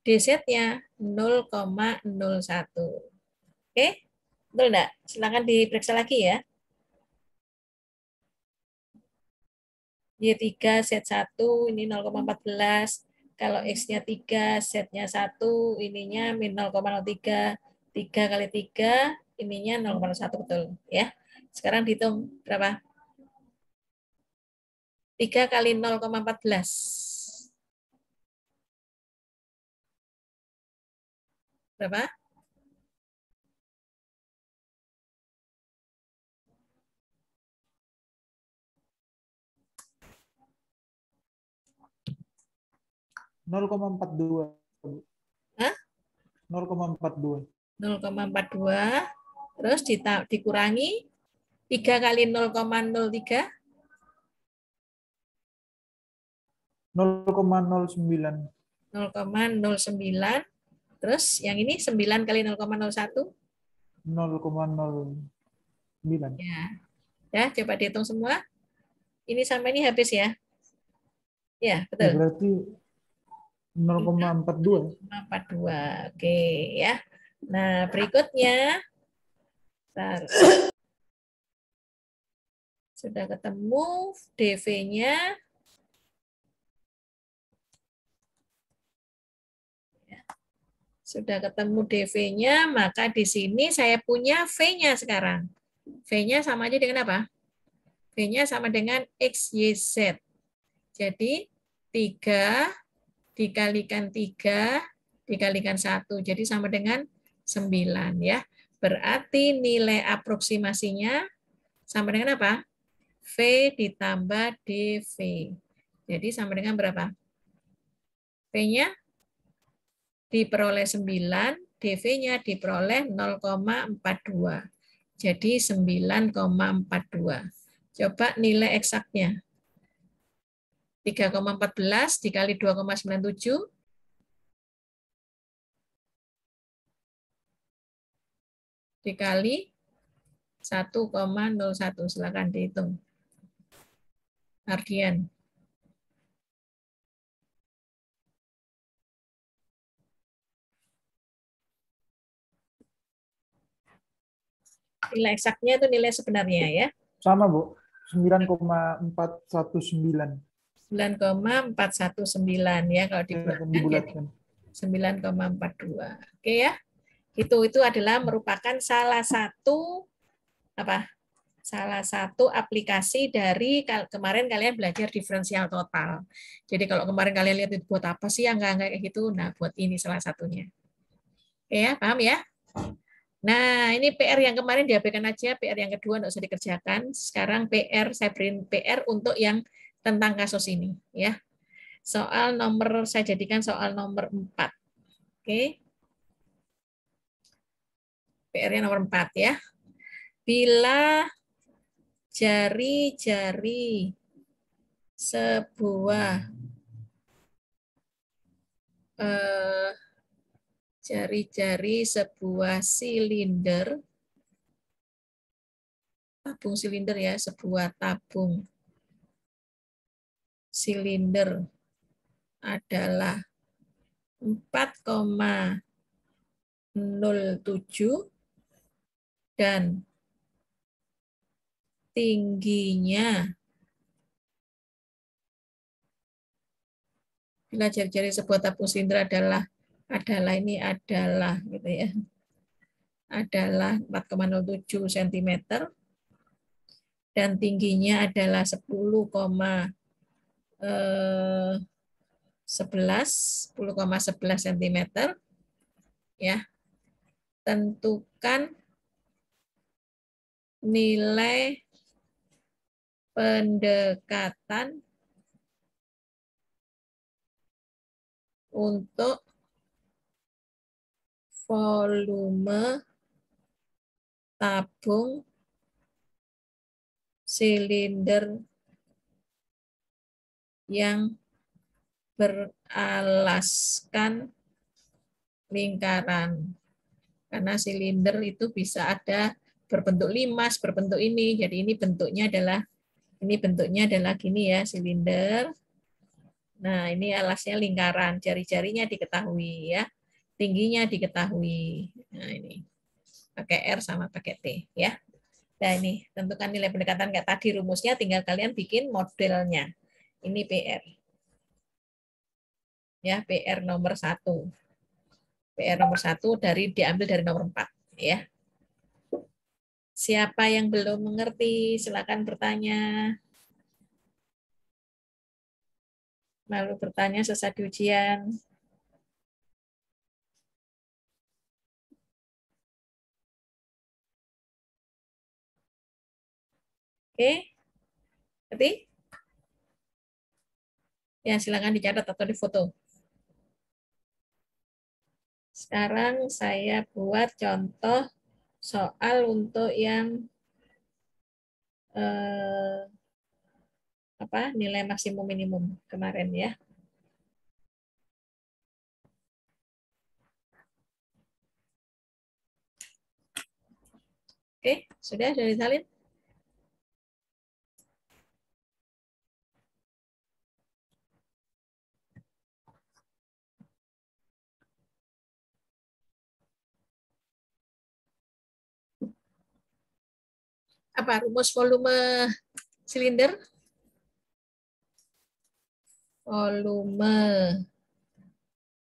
DZ-nya 0,01. Oke? Betul enggak? Silakan diperiksa lagi ya. Y3 Z1 ini 0,14. Kalau X-nya 3, Z-nya 1, ininya min 0,03. 3 kali 3, ininya 0,1 betul. Ya. Sekarang dihitung berapa? 3 kali 0,14. Berapa? Nol koma 0,42. Hah? 0,42. 0,42. Terus dikurangi 3 kali 0,03. 0,09. 0,09. Terus yang ini 9 kali 0,01. 0,09. Ya, coba dihitung semua. Ini sampai ini habis ya. Ya, Ya, betul. berarti 0,42. 0,42. Oke, ya. Nah, berikutnya. Bentar. Sudah ketemu DV-nya. Sudah ketemu DV-nya, maka di sini saya punya V-nya sekarang. V-nya sama aja dengan apa? V-nya sama dengan XYZ. Jadi 3 dikalikan 3 dikalikan 1. Jadi sama dengan 9 ya. Berarti nilai aproksimasinya sama dengan apa? V ditambah DV. Jadi sama dengan berapa? V-nya diperoleh 9, DV-nya diperoleh 0,42. Jadi 9,42. Coba nilai eksaknya. 3,14 dikali 2,97 dikali 1,01. Silakan dihitung. Ardian. Nilai eksaknya itu nilai sebenarnya ya. Sama, Bu. 9,419. 9,419 ya kalau dibulatkan Dibulatkan. 9,42. Oke ya. Itu adalah merupakan salah satu apa? Salah satu aplikasi dari kemarin kalian belajar diferensial total. Jadi kalau kemarin kalian lihat itu buat apa sih yang enggak kayak gitu? Nah, buat ini salah satunya. Oke ya, paham ya? Nah, ini PR yang kemarin diabaikan aja, PR yang kedua nggak usah dikerjakan. Sekarang PR, saya beri PR untuk yang tentang kasus ini. Ya. Soal nomor, saya jadikan soal nomor 4. Oke. PR-nya nomor 4 ya. Bila jari-jari sebuah silinder, tabung silinder ya, sebuah tabung silinder adalah 4,07 dan tingginya, bila jari-jari sebuah tabung silinder adalah gitu ya, adalah 4,07 cm dan tingginya adalah 10,11 cm ya. Tentukan nilai pendekatan untuk volume tabung silinder yang beralaskan lingkaran. Karena silinder itu bisa ada berbentuk limas, berbentuk ini. Jadi ini bentuknya adalah gini ya, silinder. Nah, ini alasnya lingkaran, jari-jarinya diketahui ya. Tingginya diketahui. Nah, ini pakai R sama pakai T ya. Nah, ini tentukan nilai pendekatan kayak tadi rumusnya, tinggal kalian bikin modelnya. Ini PR. Ya, PR nomor 1. PR nomor 1 diambil dari nomor 4. Ya. Siapa yang belum mengerti, silakan bertanya. Lalu bertanya selesai ujian. Oke? Ngerti? Ya, silakan dicatat atau difoto. Sekarang saya buat contoh soal untuk yang nilai maksimum minimum kemarin ya. Oke, sudah disalin? Apa rumus volume silinder? Volume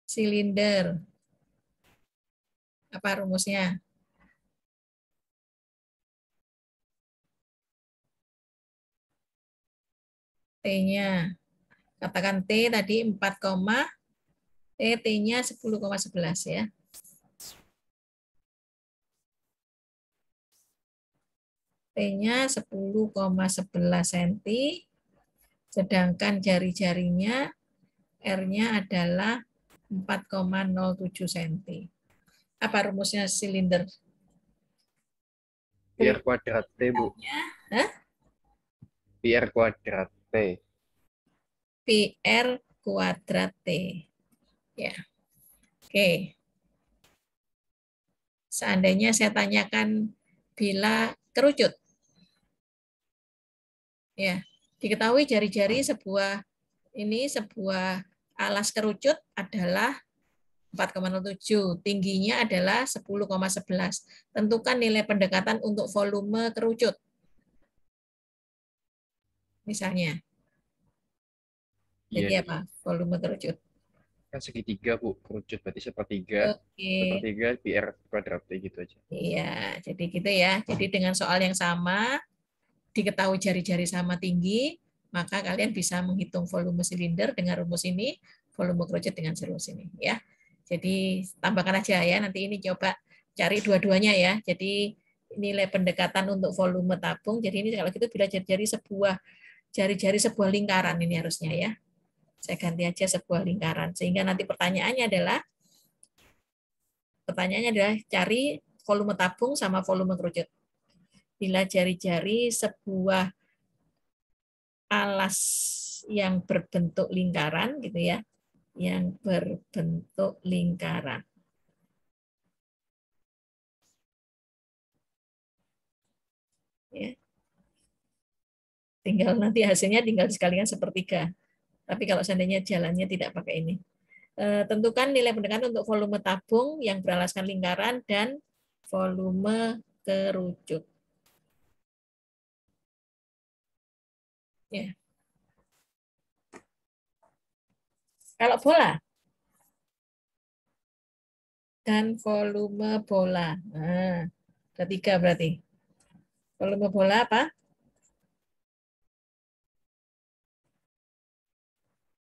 silinder. Apa rumusnya? T-nya. Katakan T tadi 4, T-nya 10,11 ya. T-nya 10,11 cm, sedangkan jari-jarinya R-nya adalah 4,07 cm. Apa rumusnya silinder? PR kuadrat T, Bu. Hah? PR kuadrat T. PR kuadrat T. Ya. Oke. Seandainya saya tanyakan bila kerucut. Ya, diketahui jari-jari sebuah alas kerucut adalah 4,07, tingginya adalah 10,11. Tentukan nilai pendekatan untuk volume kerucut. Misalnya. Jadi Iya. apa? Volume kerucut. Kan segitiga, Bu. Kerucut berarti sepertiga. Oke. Sepertiga PR kuadrat T gitu aja. Iya, jadi gitu ya. Jadi dengan soal yang sama, diketahui jari-jari sama tinggi, maka kalian bisa menghitung volume silinder dengan rumus ini, volume kerucut dengan rumus ini ya. Jadi tambahkan aja ya, nanti ini coba cari dua-duanya ya. Jadi nilai pendekatan untuk volume tabung. Jadi ini kalau gitu bila jari-jari sebuah lingkaran ini harusnya ya. Saya ganti aja sebuah lingkaran sehingga nanti pertanyaannya adalah cari volume tabung sama volume kerucut. Bila jari-jari sebuah alas yang berbentuk lingkaran gitu ya, yang berbentuk lingkaran. Ya. Tinggal nanti hasilnya tinggal sekalian sepertiga. Tapi kalau seandainya jalannya tidak pakai ini. Tentukan nilai pendekatan untuk volume tabung yang beralaskan lingkaran dan volume kerucut. Ya. Kalau bola dan volume bola. Nah, ada 3 berarti. Volume bola apa?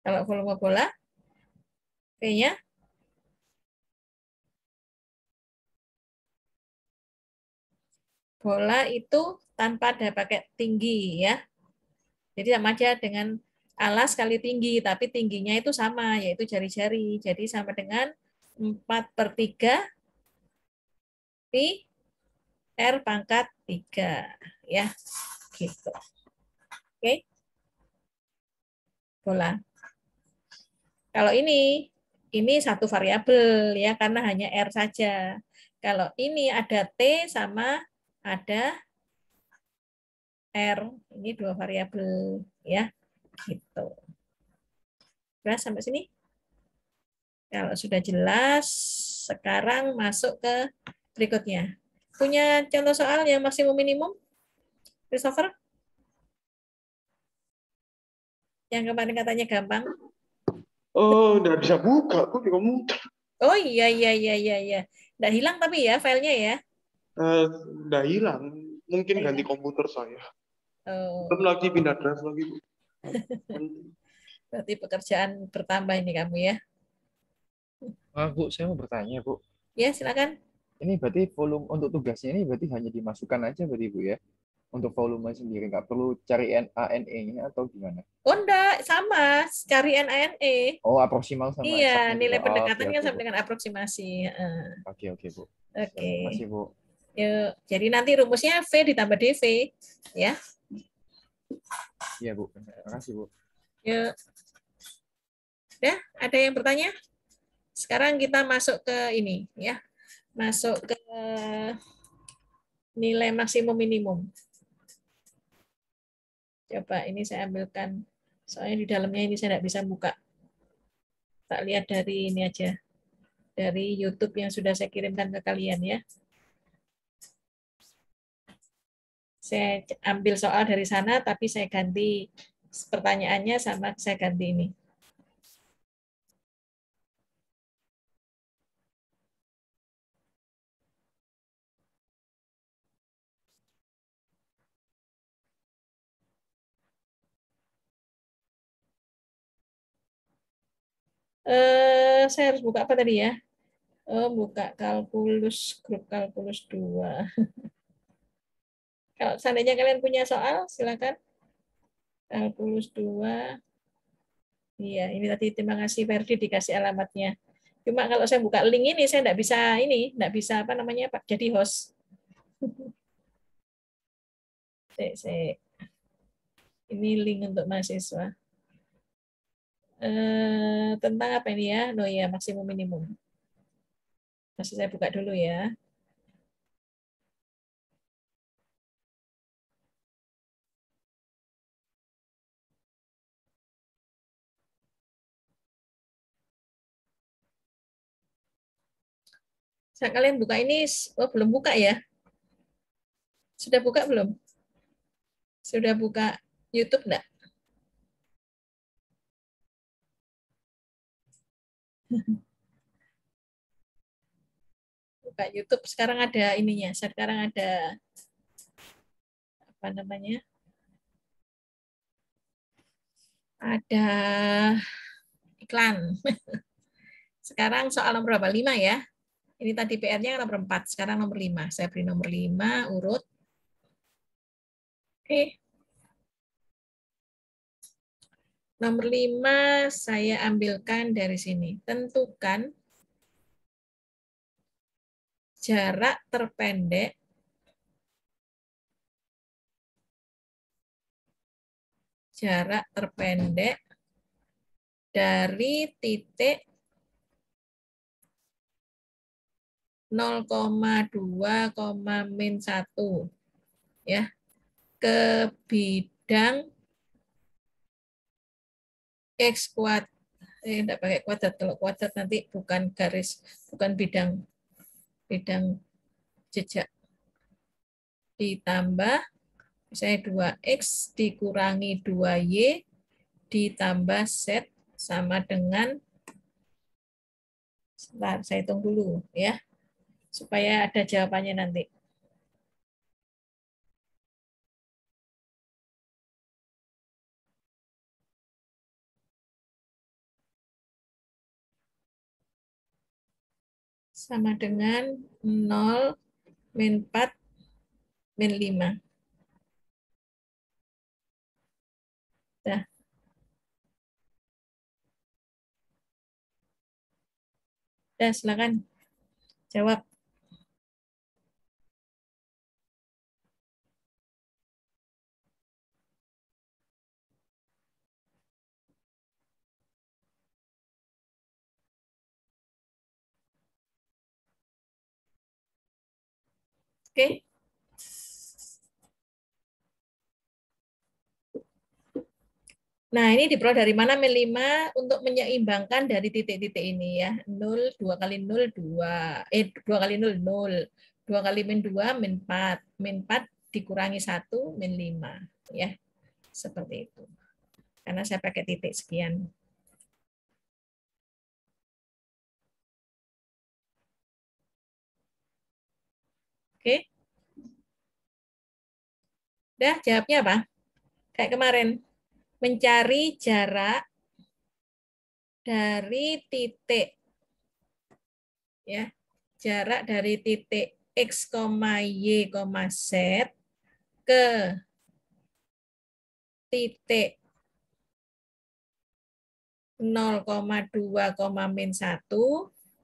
Kalau volume bola, P-nya bola itu tanpa ada pakai tinggi ya. Jadi sama aja dengan alas kali tinggi, tapi tingginya itu sama, yaitu jari-jari. Jadi sama dengan 4/3 pi R pangkat 3. Ya, gitu. Oke. Bola. Kalau ini satu variabel ya, karena hanya R saja. Kalau ini ada T sama ada R. Ini 2 variabel ya. Gitu. Jelas sampai sini? Kalau sudah jelas, sekarang masuk ke berikutnya. Punya contoh soal yang maksimum minimum? Christopher? Yang kemarin katanya gampang. Oh, udah bisa buka kok di komputer. Oh iya. Nggak hilang tapi ya filenya ya. Udah hilang. Mungkin Nggak ganti hilang. komputer saya. Oh, Belum lagi pindah drive lagi. Bu. berarti pekerjaan bertambah ini kamu ya. Bu, saya mau bertanya, Bu. Ya, silakan. Ini berarti volume untuk tugasnya ini berarti hanya dimasukkan aja berarti, Bu ya? Untuk volume sendiri, nggak perlu cari ANE-nya atau gimana? Oh, enggak, sama. Cari NANE. Oh, aproksimal sama Iya, eksaknya nilai juga. Oh, oke, pendekatannya oke, sama Bu. dengan aproksimasi. Oke, Bu. Siap, Oke. makasih, Bu. Yuk, jadi nanti rumusnya V ditambah DV. Ya. Iya, Bu. Makasih, Bu. Yuk. Udah, ada yang bertanya? Sekarang kita masuk ke ini, ya. Masuk ke nilai maksimum minimum. Coba ini saya ambilkan, soalnya di dalamnya ini saya tidak bisa buka. Tak lihat dari ini aja, dari YouTube yang sudah saya kirimkan ke kalian ya. Saya ambil soal dari sana, tapi saya ganti pertanyaannya sama saya ganti ini. Saya harus buka apa tadi ya? Buka kalkulus, grup kalkulus 2. Kalau seandainya kalian punya soal, silakan. Kalkulus 2. Iya, ini tadi terima kasih Ferdi dikasih alamatnya. Cuma kalau saya buka link ini, saya enggak bisa apa namanya, Pak, jadi host. Ini link untuk mahasiswa. Tentang apa ini ya? No ya, maksimum minimum. Masih saya buka dulu ya. Saat kalian buka ini, belum buka ya? Sudah buka belum? Sudah buka YouTube enggak? Buka YouTube. Sekarang ada ininya. Sekarang ada apa namanya? Ada iklan. Sekarang soal nomor berapa? 5 ya. Ini tadi PR-nya nomor 4, sekarang nomor 5. Saya beri nomor 5, urut. Oke. Nomor 5 saya ambilkan dari sini. Tentukan jarak terpendek dari titik 0,2, min 1 ya ke bidang X kuadrat. Enggak pakai kuadrat, kalau kuadrat nanti bukan garis, bukan bidang jejak. Ditambah misalnya 2X dikurangi 2Y ditambah Z sama dengan, sebentar, saya hitung dulu ya, supaya ada jawabannya nanti. Sama dengan 0, min 4, min 5. Dah. Dah, silakan jawab. Oke. Nah, ini diperoleh dari mana min 5 untuk menyeimbangkan dari titik-titik ini ya. 0, 2 kali 0, 2. 2 kali 0, 0. 2 kali min 2, min 4. Min 4 dikurangi 1, min 5. Ya, seperti itu. karena saya pakai titik sekian. Oke. Udah, jawabnya apa? Kayak kemarin. Mencari jarak dari titik. Ya, jarak dari titik X, Y, Z ke titik 0,2, min 1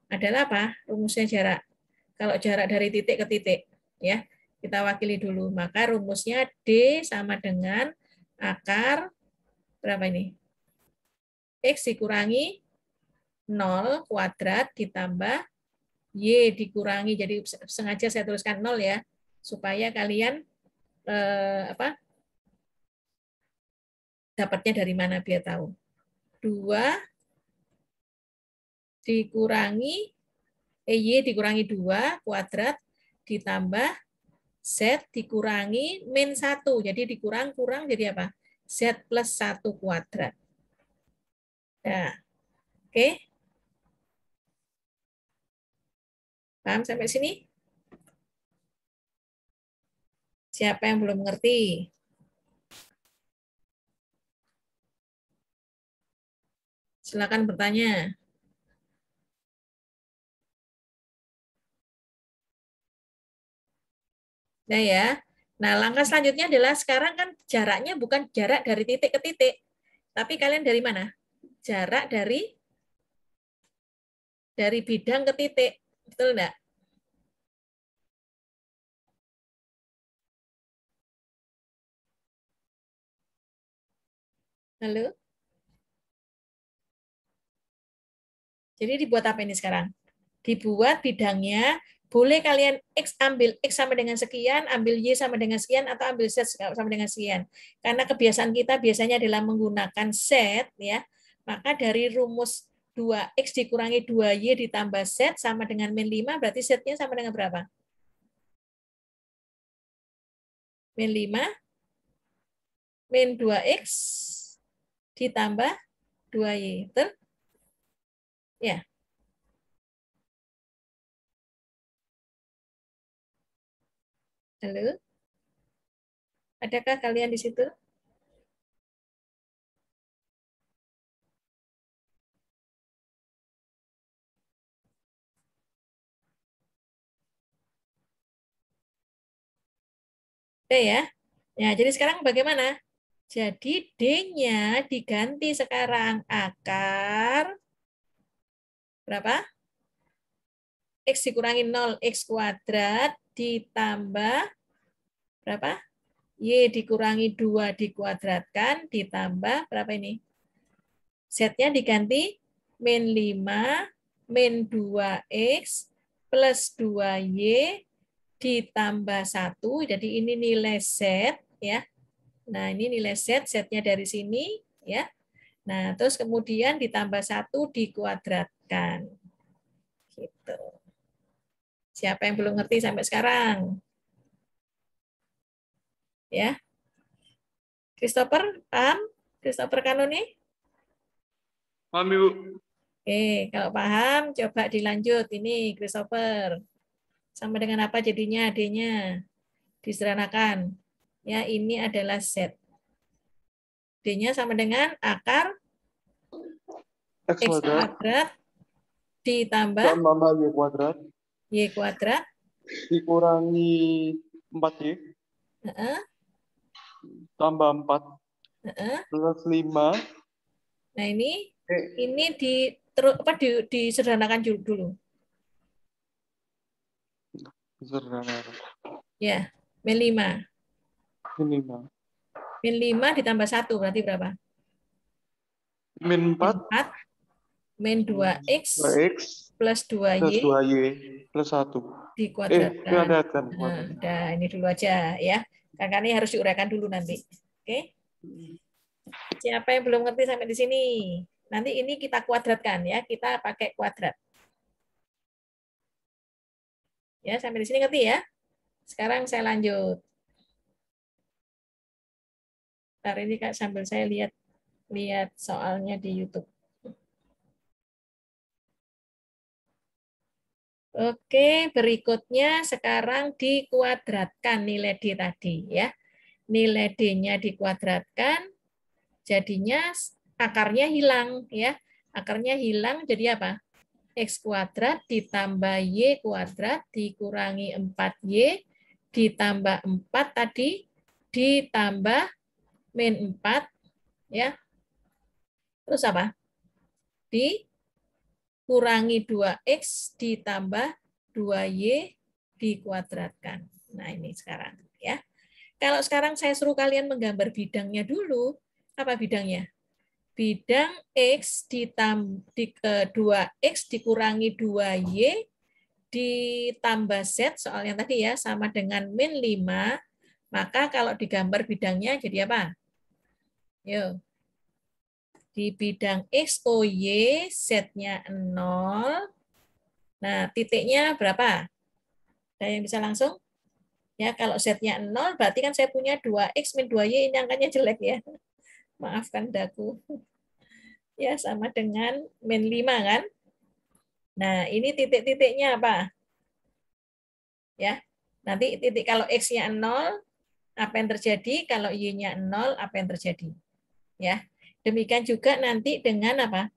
adalah apa? Rumusnya jarak. Kalau jarak dari titik ke titik, ya, kita wakili dulu. Maka rumusnya D sama dengan akar berapa ini? X dikurangi 0 kuadrat ditambah Y dikurangi, jadi sengaja saya tuliskan 0 ya, supaya kalian dapatnya dari mana biar tahu. 2 dikurangi Y dikurangi 2 kuadrat ditambah Z dikurangi min 1. Jadi dikurang-kurang jadi apa? Z plus 1 kuadrat. Nah, oke. Paham sampai sini? Siapa yang belum mengerti? Silakan bertanya. Nah ya. Nah, langkah selanjutnya adalah sekarang kan jaraknya bukan jarak dari titik ke titik. Tapi kalian dari mana? Jarak dari bidang ke titik. Betul enggak? Halo? Jadi dibuat apa ini sekarang? Dibuat bidangnya, boleh kalian X ambil X sama dengan sekian, ambil Y sama dengan sekian, atau ambil Z sama dengan sekian. Karena kebiasaan kita biasanya adalah menggunakan Z, ya, maka dari rumus 2X dikurangi 2Y ditambah Z sama dengan min 5, berarti Z-nya sama dengan berapa? Min 5, min 2X ditambah 2Y. Betul? Ya. Halo? Adakah kalian di situ? Oke ya. Ya, jadi sekarang bagaimana? Jadi D-nya diganti sekarang akar berapa? X dikurangi 0, X kuadrat ditambah berapa? Y dikurangi 2 dikuadratkan ditambah berapa ini? Z-nya diganti min 5 min 2X plus 2Y ditambah 1. Jadi ini nilai Z ya. Nah, ini nilai Z, Z-nya dari sini ya. Nah, terus kemudian ditambah 1 dikuadratkan. Gitu. Siapa yang belum ngerti sampai sekarang? Ya. Christopher, paham? Christopher Kanoni? Paham, Ibu. Oke, kalau paham coba dilanjut ini Christopher. Sama dengan apa jadinya D-nya? Disederhanakan. Ya, ini adalah Z. D-nya sama dengan akar X X kuadrat kuadrat ditambah tambah Y kuadrat Y kuadrat dikurangi 4Y heeh, tambah 4 heeh. plus 5. Nah, ini disederhanakan dulu. Sederhana. Ya, min 5. Ini 5. Min 5 ditambah 1 berarti berapa? Min 4 4 min 2X 2X plus plus 2Y 2Y plus 1. dikuadratkan. Kuadratkan. Nah, ini dulu aja ya. Karena ini harus diuraikan dulu nanti. Oke. Siapa yang belum ngerti sampai di sini? Nanti ini kita kuadratkan ya. Kita pakai kuadrat. Ya, sampai di sini ngerti ya? Sekarang saya lanjut. Ntar ini Kak sambil saya lihat lihat soalnya di YouTube. Oke, berikutnya sekarang dikuadratkan nilai D tadi ya. Nilai D-nya dikuadratkan, jadinya akarnya hilang ya. Akarnya hilang jadi apa? X kuadrat ditambah Y kuadrat dikurangi 4Y ditambah 4 tadi ditambah min 4 ya. Terus apa? Dikurangi 2X ditambah 2Y dikuadratkan. Nah, ini sekarang ya. Kalau sekarang saya suruh kalian menggambar bidangnya dulu, apa bidangnya? Bidang X ditambah 2X dikurangi 2Y ditambah Z, soal yang tadi ya, sama dengan min 5, maka kalau digambar bidangnya jadi apa? Yuk. Di bidang X, O, Y, Z-nya 0. Nah, titiknya berapa? Ada yang bisa langsung? Ya, kalau Z-nya 0, berarti kan saya punya 2X min 2Y, ini angkanya jelek ya. Maafkan daku. Ya, sama dengan min 5 kan? Nah, ini titik-titiknya apa? Ya, nanti titik kalau X-nya 0, apa yang terjadi? Kalau Y-nya 0, apa yang terjadi? Ya, demikian juga nanti dengan apa?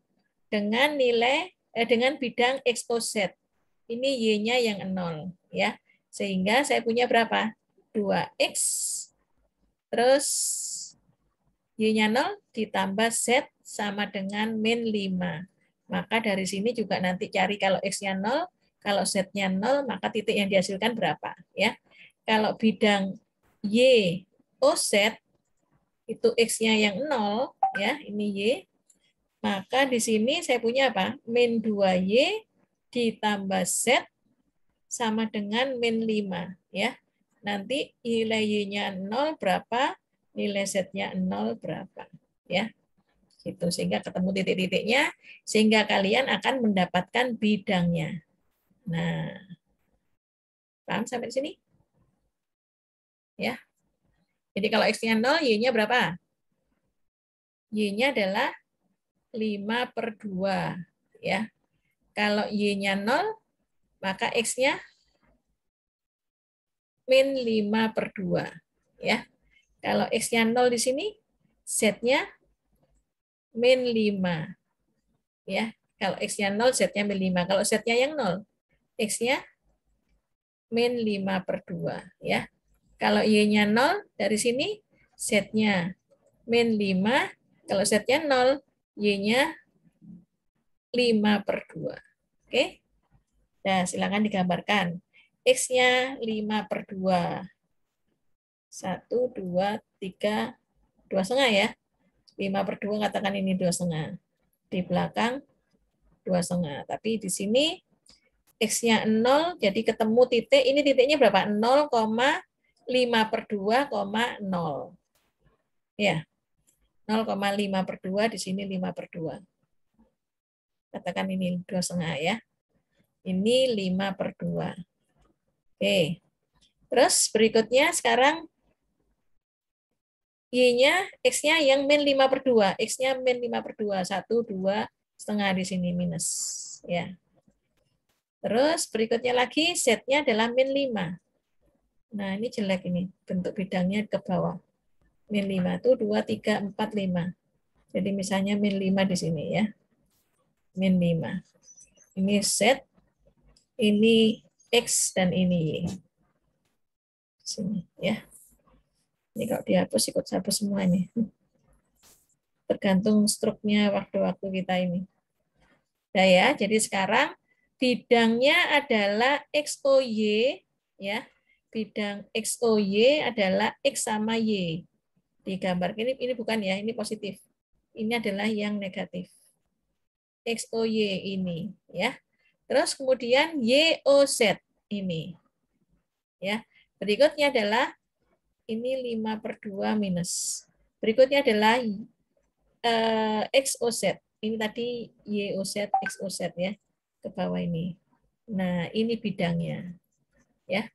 Dengan nilai dengan bidang X, O, Z. Ini Y-nya yang 0 ya. Sehingga saya punya berapa? 2X terus Y-nya 0 ditambah Z sama dengan min 5. Maka dari sini juga nanti cari kalau X-nya 0, kalau Z-nya 0, maka titik yang dihasilkan berapa ya. Kalau bidang Y, O, Z itu X-nya yang 0 ya, ini Y. Maka di sini saya punya apa? Min 2Y ditambah Z sama dengan min 5. Ya. Nanti nilai Y-nya 0 berapa, nilai Z-nya 0 berapa. Ya. Gitu. Sehingga ketemu titik-titiknya, sehingga kalian akan mendapatkan bidangnya. Nah, paham sampai sini? Ya. Jadi kalau X-nya 0, Y-nya berapa? Y-nya adalah 5/2. Ya. Kalau Y-nya 0, maka X-nya min 5/2. Ya. Kalau X-nya 0 di sini, Z-nya min 5. Ya. Kalau X-nya 0, Z-nya min 5. Kalau Z-nya yang 0, X-nya min 5/2. Ya. Kalau Y-nya 0, dari sini Z-nya min 5. Kalau Z-nya 0, Y-nya 5/2. Oke. Nah, silakan digambarkan. X-nya 5/2. 1, 2, 3, 2,5 ya. 5/2 katakan ini 2,5. Di belakang 2,5. Tapi di sini X-nya 0, jadi ketemu titik. Ini titiknya berapa? 0,5/2,0. Ya. 0,5/2, di sini 5/2. Katakan ini 2,5 ya. Ini 5/2. Oke. Terus berikutnya sekarang Y-nya, X-nya yang min 5/2. X-nya min 5/2. 1, 2,5 di sini minus. Ya. Terus berikutnya lagi Z-nya adalah min 5. Nah, ini jelek ini. Bentuk bidangnya ke bawah. Min 5 itu 2, 3, 4, 5. Jadi misalnya min 5 di sini ya. Min 5. Ini Z, ini X, dan ini Y. Sini ya. Ini kalau dihapus ikut hapus semua ini. Tergantung struknya waktu-waktu kita ini. Nah ya, jadi sekarang bidangnya adalah XOY ya. Bidang XOY adalah X sama Y. Digambar ini bukan ya, ini positif. Ini adalah yang negatif. XOY ini ya. Terus kemudian YOZ ini. Ya. Berikutnya adalah ini 5/2 minus. Berikutnya adalah XOZ. Ini tadi YOZ, XOZ ya. Ke bawah ini. Nah, ini bidangnya. Ya.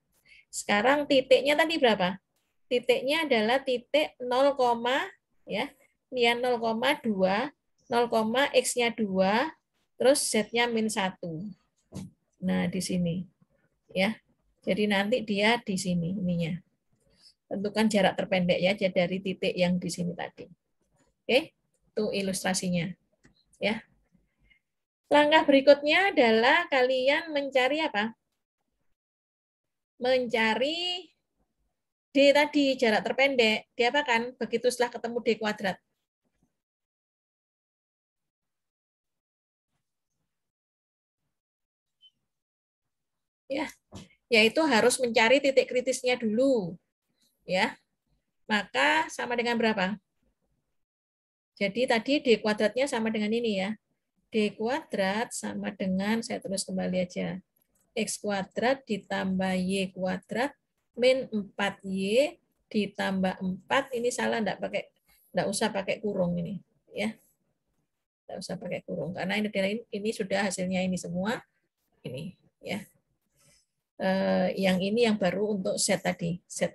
Sekarang titiknya tadi berapa? Titiknya adalah titik 0, ya. Ini ya 0,2, 0, X-nya 2, terus Z-nya -1. Nah, di sini. Ya. Jadi nanti dia di sini ininya. Tentukan jarak terpendek ya dari titik yang di sini tadi. Oke, itu ilustrasinya. Ya. Langkah berikutnya adalah kalian mencari apa? Mencari D tadi, jarak terpendek. Diapakan begitu setelah ketemu D kuadrat? Ya, yaitu harus mencari titik kritisnya dulu. Ya. Maka sama dengan berapa? Jadi tadi D kuadratnya sama dengan ini ya. D kuadrat sama dengan, saya tulis kembali aja, X kuadrat ditambah Y kuadrat min 4Y ditambah 4, ini salah, enggak usah pakai kurung ini. Ya. Enggak usah pakai kurung, karena ini sudah hasilnya ini semua. Ini ya. Yang ini yang baru untuk set tadi. Set.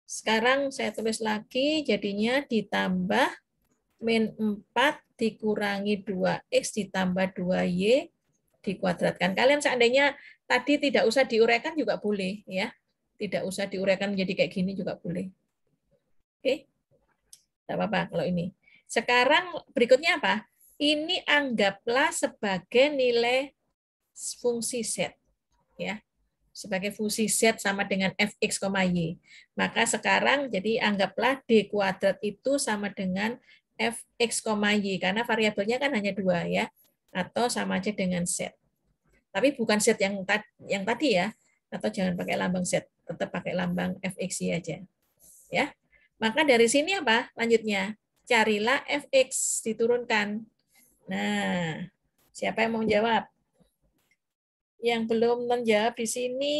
Sekarang saya tulis lagi, jadinya ditambah min 4 dikurangi 2X ditambah 2Y dikuadratkan. Kalian seandainya tadi tidak usah diuraikan juga boleh. Ya, tidak usah diuraikan menjadi kayak gini juga boleh. Oke, tidak apa-apa kalau ini. Sekarang berikutnya apa? Ini anggaplah sebagai nilai fungsi Z. Ya, sebagai fungsi Z sama dengan fx, y. Maka sekarang jadi anggaplah D kuadrat itu sama dengan fx, y, karena variabelnya kan hanya 2 ya, atau sama aja dengan Z. Tapi bukan Z yang tadi ya, atau jangan pakai lambang Z, tetap pakai lambang fx, y aja. Ya. Maka dari sini apa? Lanjutnya, carilah fx, diturunkan. Nah, siapa yang mau jawab? Yang belum menjawab di sini,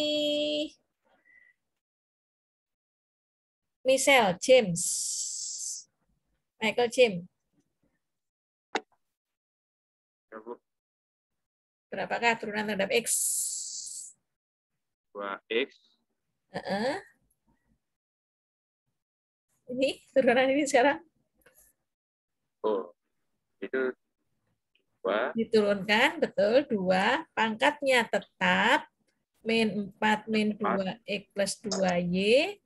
Michelle, James, Michael, James. Ya, Bu. Berapakah turunan terhadap X? 2X. Ini turunan ini sekarang Oh, itu 2. diturunkan, betul, 2. Pangkatnya tetap, min 4 min 2X plus 2Y.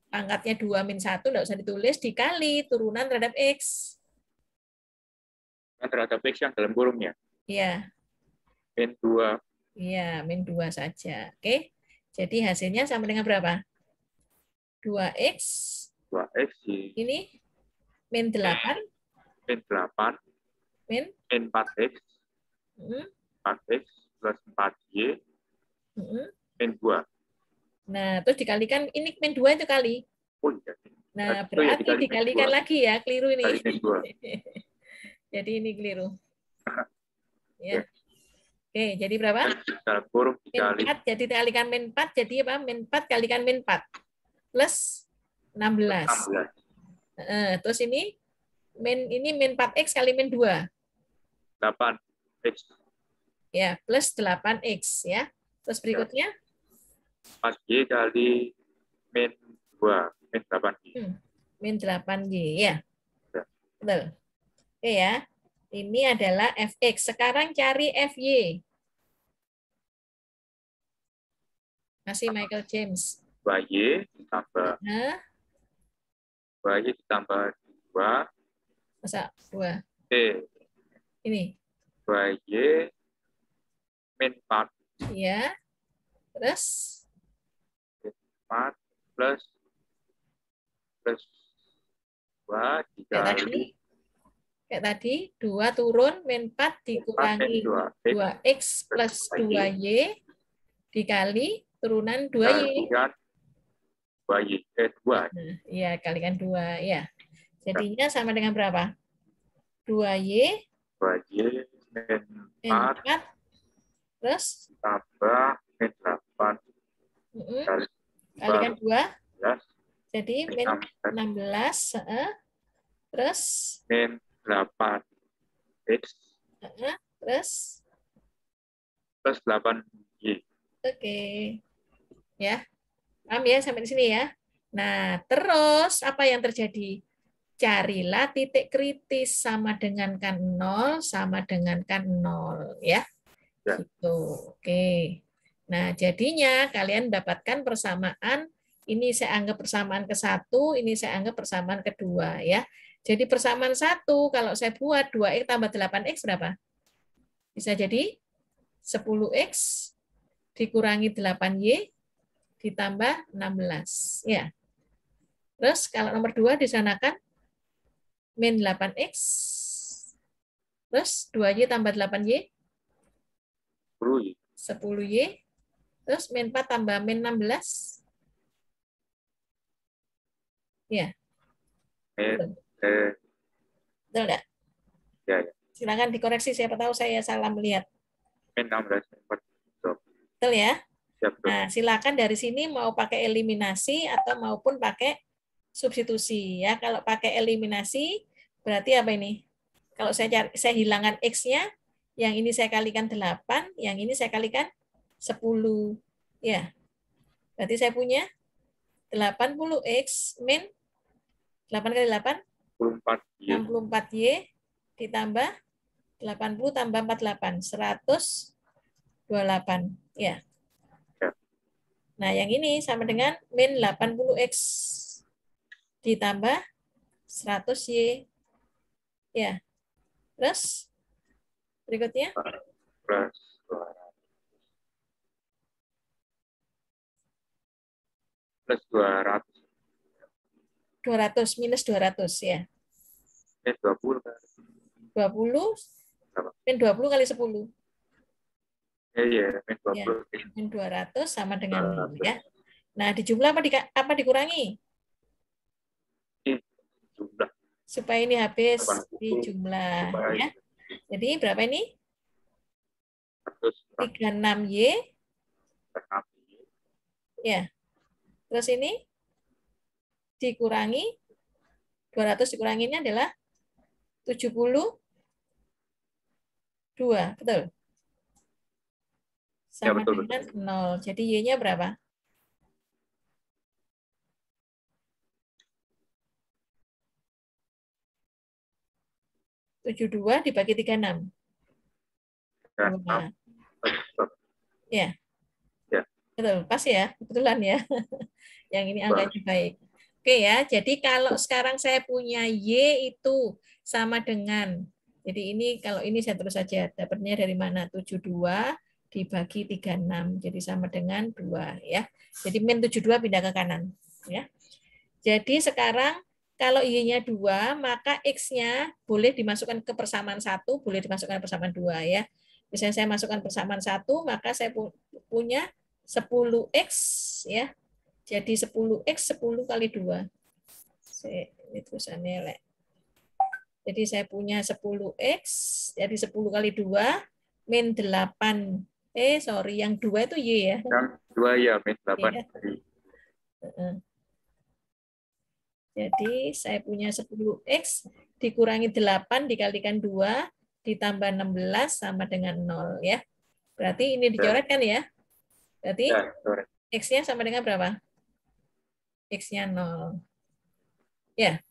Pangkatnya 2 min 1, enggak usah ditulis, dikali turunan terhadap X. Terhadap X yang dalam kurungnya. Iya. Min 2. Iya, min 2 saja. Oke. Jadi hasilnya sama dengan berapa? 2X. 2X Ini min 8. Min 8. Min 4X. 4X plus 4Y. Min 2. Nah, terus dikalikan, ini min 2 itu kali. Oh, iya. Nah, Itu ya berarti dikalikan lagi ya, keliru ini. Min 2. Jadi ini keliru. Ya. Oke, jadi berapa? Dalam kurung dikali. Min 4, jadi dikalikan min 4, jadi apa? Min 4 kalikan min 4. Plus 16. Terus ini min 4X kali min 2. 8X. Ya, plus 8X ya. Terus berikutnya? 4Y kali min 2. Min 8Y. Min 8Y, ya. Ya. Betul. Oke ya. Ini adalah fx. Sekarang cari fy. Masih Michael James. 2Y ditambah 2Y ditambah 2. Masa 2? Ini. 2Y min 4. Ya. Terus? 4 plus 2 dikali. Kayak tadi, 2 turun, min 4 dikurangi 2X plus 2Y dikali turunan 2Y. 2Y, 2. Nah, iya, kalikan 2. Ya. Jadinya sama dengan berapa? 2Y. 2Y min 4. Terus? Tambah min 8. Kalikan 2. Jadi min 16. Terus? Min 8X. Terus? Plus 8Y. Oke. Ya. Paham ya sampai di sini ya? Nah, terus apa yang terjadi? carilah titik kritis sama dengan kan 0 sama dengan kan 0 ya. Ya. Gitu. Oke. Nah, jadinya kalian dapatkan persamaan, ini saya anggap persamaan ke-1, ini saya anggap persamaan kedua ya. Jadi persamaan 1 kalau saya buat 2x tambah 8x berapa? Bisa jadi 10x dikurangi 8y ditambah 16 ya. Terus kalau nomor 2 di sana kan min 8x terus 2y tambah 8y 10. 10y terus min 4 tambah min 16 ya. Min, Betul enggak? ya, ya. Silakan dikoreksi, siapa tahu saya salah melihat. Min 16, min 4. Betul ya? Ya, betul. Nah, silakan dari sini mau pakai eliminasi atau maupun pakai substitusi ya. Kalau pakai eliminasi berarti apa ini? Kalau saya hilangkan x-nya, yang ini saya kalikan 8, yang ini saya kalikan 10. Ya. Berarti saya punya 80x min 8 kali 8 64. 64y ditambah 80 tambah 48 128 ya. Nah, yang ini sama dengan min 80x ditambah 100y. Ya. Terus berikutnya Plus 200. 200 minus 200 ya. 20. 20 min 20 kali 10. Iya, min 20. Ya. Min 200 sama dengan 0 ya. Nah, dijumlah apa dikurangi? Jumlah. Supaya ini habis dijumlah ya. Jadi berapa ini? 36y. Ya. Terus ini dikurangi 200 dikuranginya adalah 72. Betul? Sama betul, dengan 0. Jadi y-nya berapa? 72 dibagi 36. Nah, ya. Ya. Betul, pas ya, kebetulan ya. Yang ini angkanya baik. Oke ya, jadi kalau sekarang saya punya Y itu sama dengan, jadi ini kalau ini saya terus saja, dapatnya dari mana? 72 dibagi 36, jadi sama dengan 2 ya. Jadi min 72 pindah ke kanan. Ya. Jadi sekarang kalau Y-nya 2, maka X-nya boleh dimasukkan ke persamaan 1, boleh dimasukkan ke persamaan 2 ya. Misalnya saya masukkan persamaan 1, maka saya punya 10X ya. Jadi 10X 10 kali 2. Ini tulisannya. Jadi saya punya 10X, jadi 10 kali 2, min 8. Yang 2 itu Y ya. Yang 2 ya, min 8. Ya. Jadi saya punya 10X dikurangi 8 dikalikan 2 ditambah 16 sama dengan 0 ya. Berarti ini dicoretkan ya. Berarti Ya, X-nya sama dengan berapa? X-nya 0. Ya.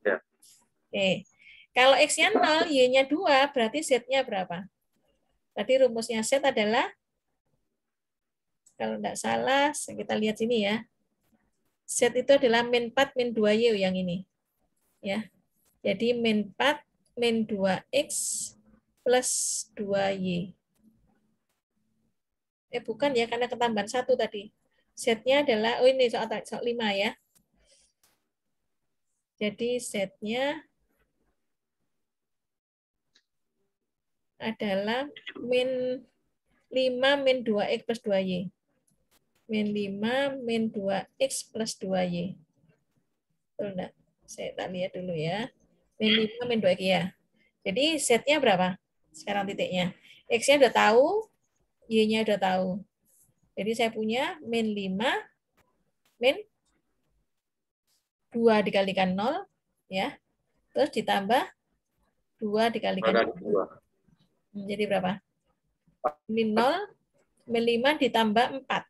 Ya. Oke. Kalau X-nya 0, Y-nya 2, berarti Z-nya berapa? Tadi rumusnya Z adalah, kalau tidak salah, kita lihat sini ya. Z itu adalah min 4 min 2Y yang ini. Ya. Jadi min 4 min 2X plus 2Y. Bukan ya, karena ketambahan 1 tadi. Z-nya adalah, ini soal 5 ya. Jadi Z-nya adalah min 5 min 2X plus 2Y. Min 5 min 2X plus 2Y. Betul enggak? Saya tak lihat dulu ya. Min 5 min 2X ya. Jadi Z-nya berapa? Sekarang titiknya. X-nya udah tahu, Y-nya udah tahu. Jadi saya punya min 5 min 2 dikalikan 0 ya. Terus ditambah 2 dikalikan 2. Jadi berapa? Min 0 min 5 ditambah 4.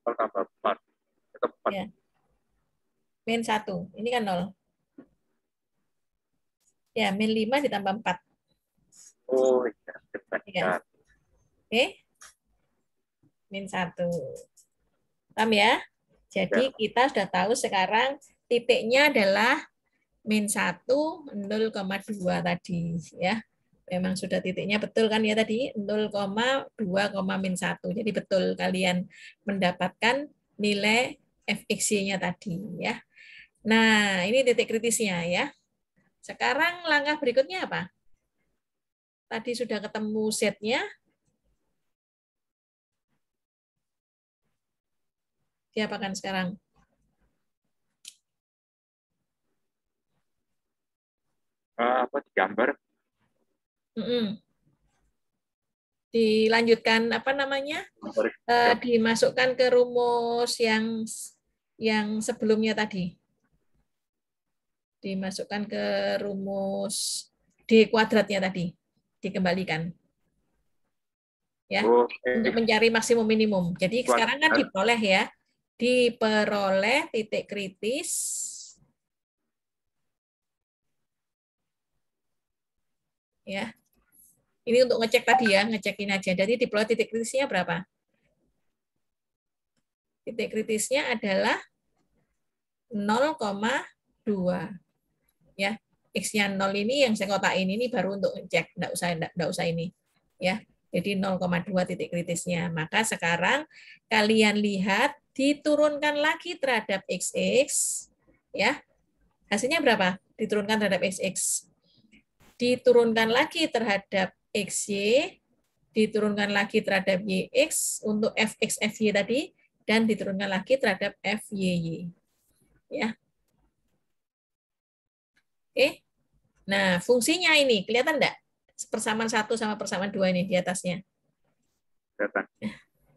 Tambah 4. Itu 4. Ya. Min 1. Ini kan 0. Ya, min 5 ditambah 4. Oh iya, Ya. benar. Oke. Min 1. Paham ya? Jadi kita sudah tahu sekarang titiknya adalah min 1, 0,2 tadi. Ya. Memang sudah titiknya betul kan ya tadi? 0,2, min 1. Jadi betul kalian mendapatkan nilai fxy-nya tadi. Ya. Nah, ini titik kritisnya ya. Sekarang langkah berikutnya apa? Tadi sudah ketemu Z-nya. Diapakan sekarang? Apa digambar? Dilanjutkan apa namanya? Dimasukkan ke rumus yang sebelumnya tadi. Dimasukkan ke rumus D kuadratnya tadi. Dikembalikan. Ya, untuk mencari maksimum minimum. Jadi sekarang kan diperoleh ya. Diperoleh titik kritis ya. Ini untuk ngecek tadi ya, ngecekin aja. Jadi diperoleh titik kritisnya berapa? Titik kritisnya adalah 0,2 ya. X-nya 0 ini yang saya kotakin ini baru untuk ngecek, enggak usah ini ya. Jadi 0,2 titik kritisnya. Maka sekarang kalian lihat diturunkan lagi terhadap XX ya. Hasilnya berapa? Diturunkan terhadap XX. Diturunkan lagi terhadap XY, diturunkan lagi terhadap YX untuk FX FY tadi, dan diturunkan lagi terhadap FYY. Ya. Oke. Nah, fungsinya ini kelihatan enggak? Persamaan 1 sama persamaan 2 ini di atasnya.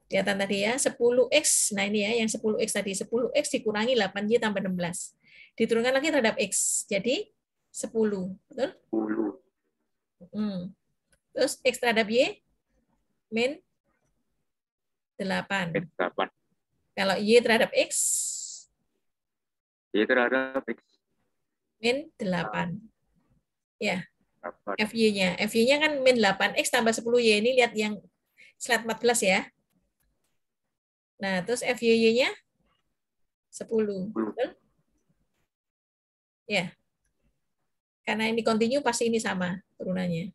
Kelihatan tadi ya, 10X. Nah, ini ya yang 10X tadi, 10X dikurangi 8Y tambah 16. Diturunkan lagi terhadap X. Jadi 10, betul? 10. Terus X terhadap Y min 8. Kalau Y terhadap X? Y terhadap X. Min 8. Ya. FY-nya. FY-nya kan min 8X tambah 10Y. Ini lihat yang slide 14 ya. Nah, terus FYY-nya 10. Betul? Ya. Karena ini kontinu pasti ini sama turunannya.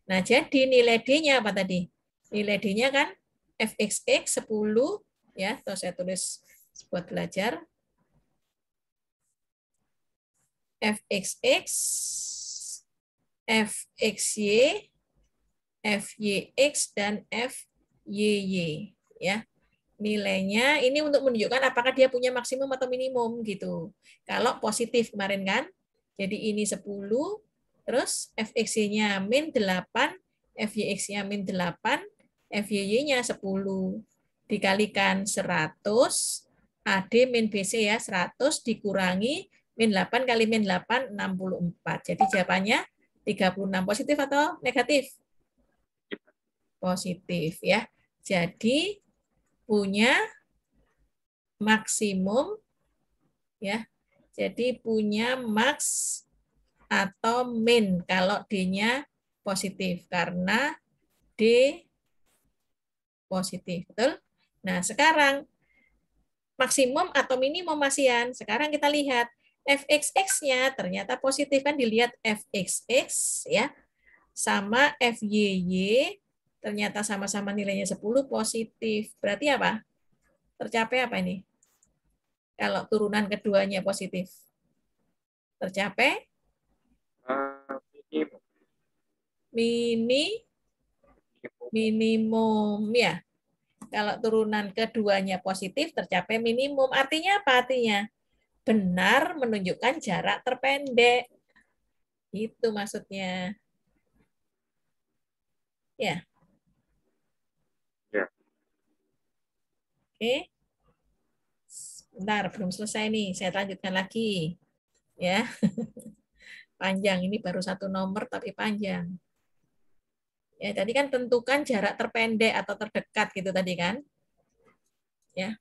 Nah, jadi nilai D-nya apa tadi? Nilai D-nya kan fxx 10 ya, atau saya tulis buat belajar. fxx, fxy, fyx dan fyy ya. Nilainya ini untuk menunjukkan apakah dia punya maksimum atau minimum gitu. Kalau positif kemarin kan. Jadi ini 10, terus fxy-nya min 8, fyx-nya min 8, fyy-nya 10. Dikalikan 100, AD min BC ya, 100 dikurangi min 8 kali min 8, 64. Jadi jawabannya 36. Positif atau negatif? Positif ya. Jadi punya maksimum ya. Jadi punya max atau min kalau D-nya positif karena D positif, betul? Nah, sekarang maksimum atau minimum Masian. Sekarang kita lihat fxx-nya ternyata positif kan, dilihat fxx ya sama fyy ternyata sama-sama nilainya 10 positif. Berarti apa? Tercapai apa ini? Kalau turunan keduanya positif. Tercapai? Minimum ya. Kalau turunan keduanya positif, tercapai minimum. Artinya apa? Artinya benar menunjukkan jarak terpendek. Itu maksudnya. Ya. Oke. Bentar, belum selesai nih. Saya lanjutkan lagi. Ya. Panjang, ini baru satu nomor tapi panjang. Ya, tadi kan tentukan jarak terpendek atau terdekat gitu tadi kan. Ya.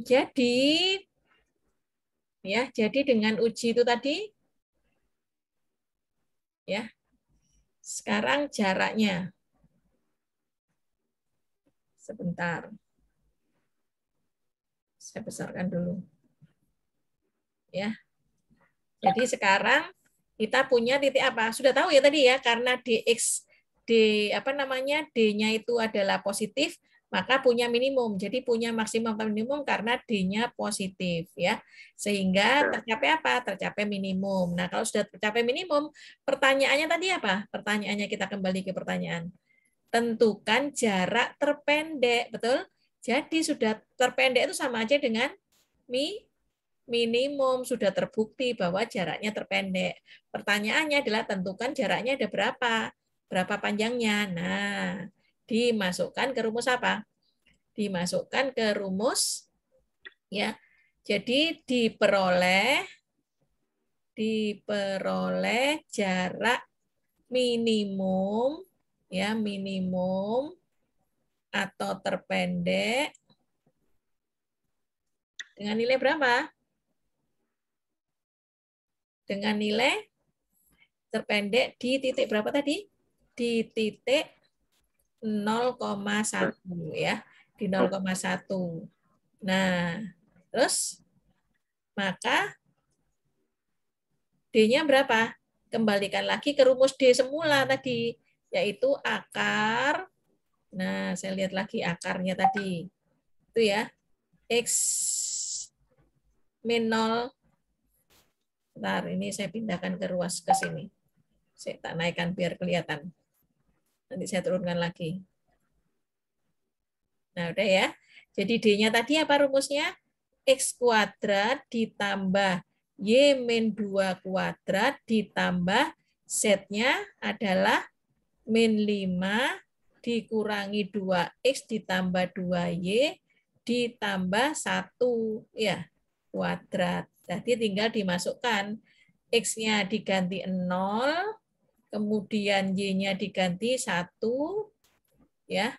Jadi ya, jadi dengan uji itu tadi Ya. Sekarang jaraknya. Sebentar. Saya besarkan dulu. Ya. Jadi sekarang kita punya titik apa? Sudah tahu ya tadi ya, karena dx D-nya itu adalah positif, maka punya minimum. Jadi punya maksimum atau minimum karena D-nya positif ya. Sehingga tercapai apa? Tercapai minimum. Nah, kalau sudah tercapai minimum, pertanyaannya tadi apa? Pertanyaannya kita kembali ke pertanyaan. Tentukan jarak terpendek, betul? Jadi sudah terpendek itu sama aja dengan minimum, sudah terbukti bahwa jaraknya terpendek. Pertanyaannya adalah tentukan jaraknya ada berapa? Berapa panjangnya? Nah, dimasukkan ke rumus apa? Dimasukkan ke rumus ya. Jadi diperoleh jarak minimum ya, minimum atau terpendek dengan nilai berapa? Dengan nilai terpendek di titik berapa tadi? Di titik 0,1 ya, di 0,1. Nah, terus maka D-nya berapa? Kembalikan lagi ke rumus D semula tadi, yaitu akar. Nah, saya lihat lagi akarnya tadi. Itu ya, X min 0. Bentar, ini saya pindahkan ke ruas ke sini. Saya tak naikkan biar kelihatan. Nanti saya turunkan lagi. Nah, udah ya. Jadi D-nya tadi apa rumusnya? X kuadrat ditambah Y min 2 kuadrat ditambah Z-nya adalah min 5 dikurangi 2X ditambah 2Y ditambah 1 ya kuadrat. Jadi tinggal dimasukkan X-nya diganti 0, kemudian Y-nya diganti 1 ya.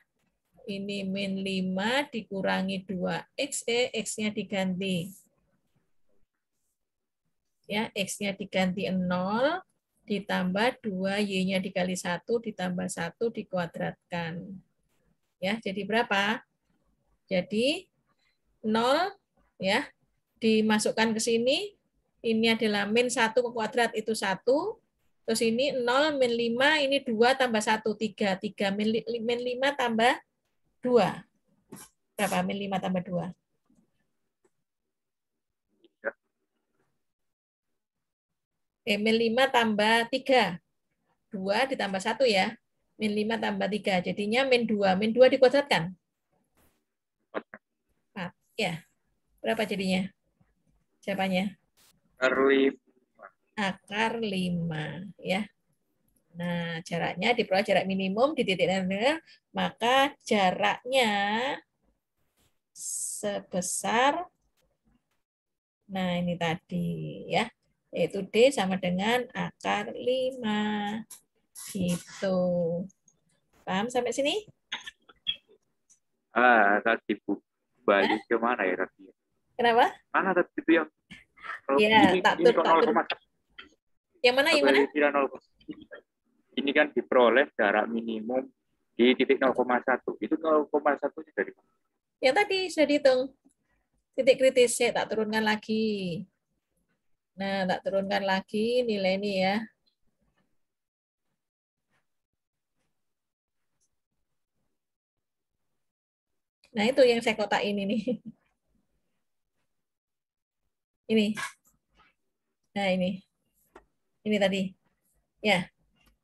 Ini min 5 dikurangi 2X, X-nya diganti. Ya, X-nya diganti 0, ditambah 2, Y-nya dikali 1, ditambah 1, dikuadratkan. Ya, jadi berapa? Jadi 0, ya, dimasukkan ke sini, ini adalah min 1 ke kuadrat, itu 1, terus ini 0, min 5, ini 2 tambah 1, 3, 3, min 5 tambah 2. Berapa? Min 5 tambah 2. Min 5 tambah 3. 2 ditambah 1 ya. Min 5 tambah 3. Jadinya min 2. Min 2 dikuadratkan? 4. Ya. Berapa jadinya? Jawabannya? Akar 5. Ya. Nah, jaraknya diperoleh jarak minimum di titik nol, maka jaraknya sebesar, nah ini tadi ya, yaitu D sama dengan akar 5. Gitu. Paham sampai sini? Tadi Bu, balik ke mana ya tadi? Kenapa? Mana tadi itu yang Ya, ini tak kok 0,1. Yang mana? Yang mana? Ini kan diperoleh jarak minimum di titik 0,1. Itu 0,1-nya dari mana? Yang tadi sudah dihitung. Titik kritis saya tak turunkan lagi. Nah, tak turunkan lagi nilai ini ya. Nah, itu yang saya kotakin ini. Ini. Nah, ini. Ini tadi. Ya.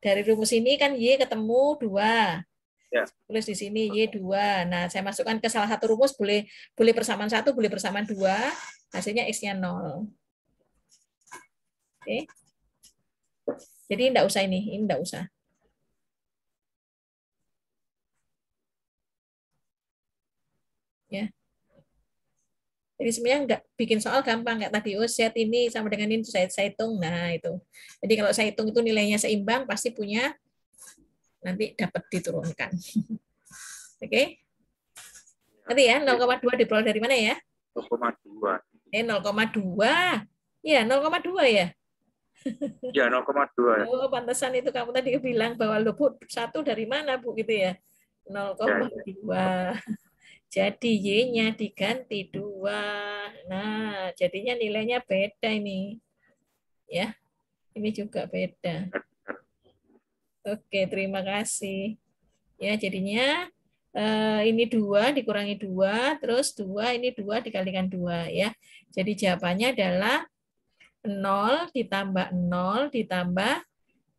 Dari rumus ini kan Y ketemu 2. Ya. Tulis di sini Y2. Nah, saya masukkan ke salah satu rumus, boleh persamaan 1, boleh persamaan 2. Hasilnya X-nya 0. Oke. Jadi enggak usah ini enggak usah. Ya. Jadi sebenarnya enggak bikin soal gampang kayak tadi, oh Z ini sama dengan ini saya hitung. Nah, itu. Jadi kalau saya hitung itu nilainya seimbang, pasti punya nanti dapat diturunkan. Oke. Nanti ya 0,2 diperoleh dari mana ya? 0,2. 0,2. Ya, 0,2 ya. Ya, 0,2. Oh, pantesan itu kamu tadi bilang bahwa lo Bu, 1 dari mana Bu gitu ya? Ya, 0,2. Jadi Y-nya diganti 2. Nah, jadinya nilainya beda ini. Ya, ini juga beda. Oke, terima kasih. Ya, jadinya ini 2 dikurangi 2, terus 2 ini 2 dikalikan 2 ya. Jadi jawabannya adalah 0 ditambah 0 ditambah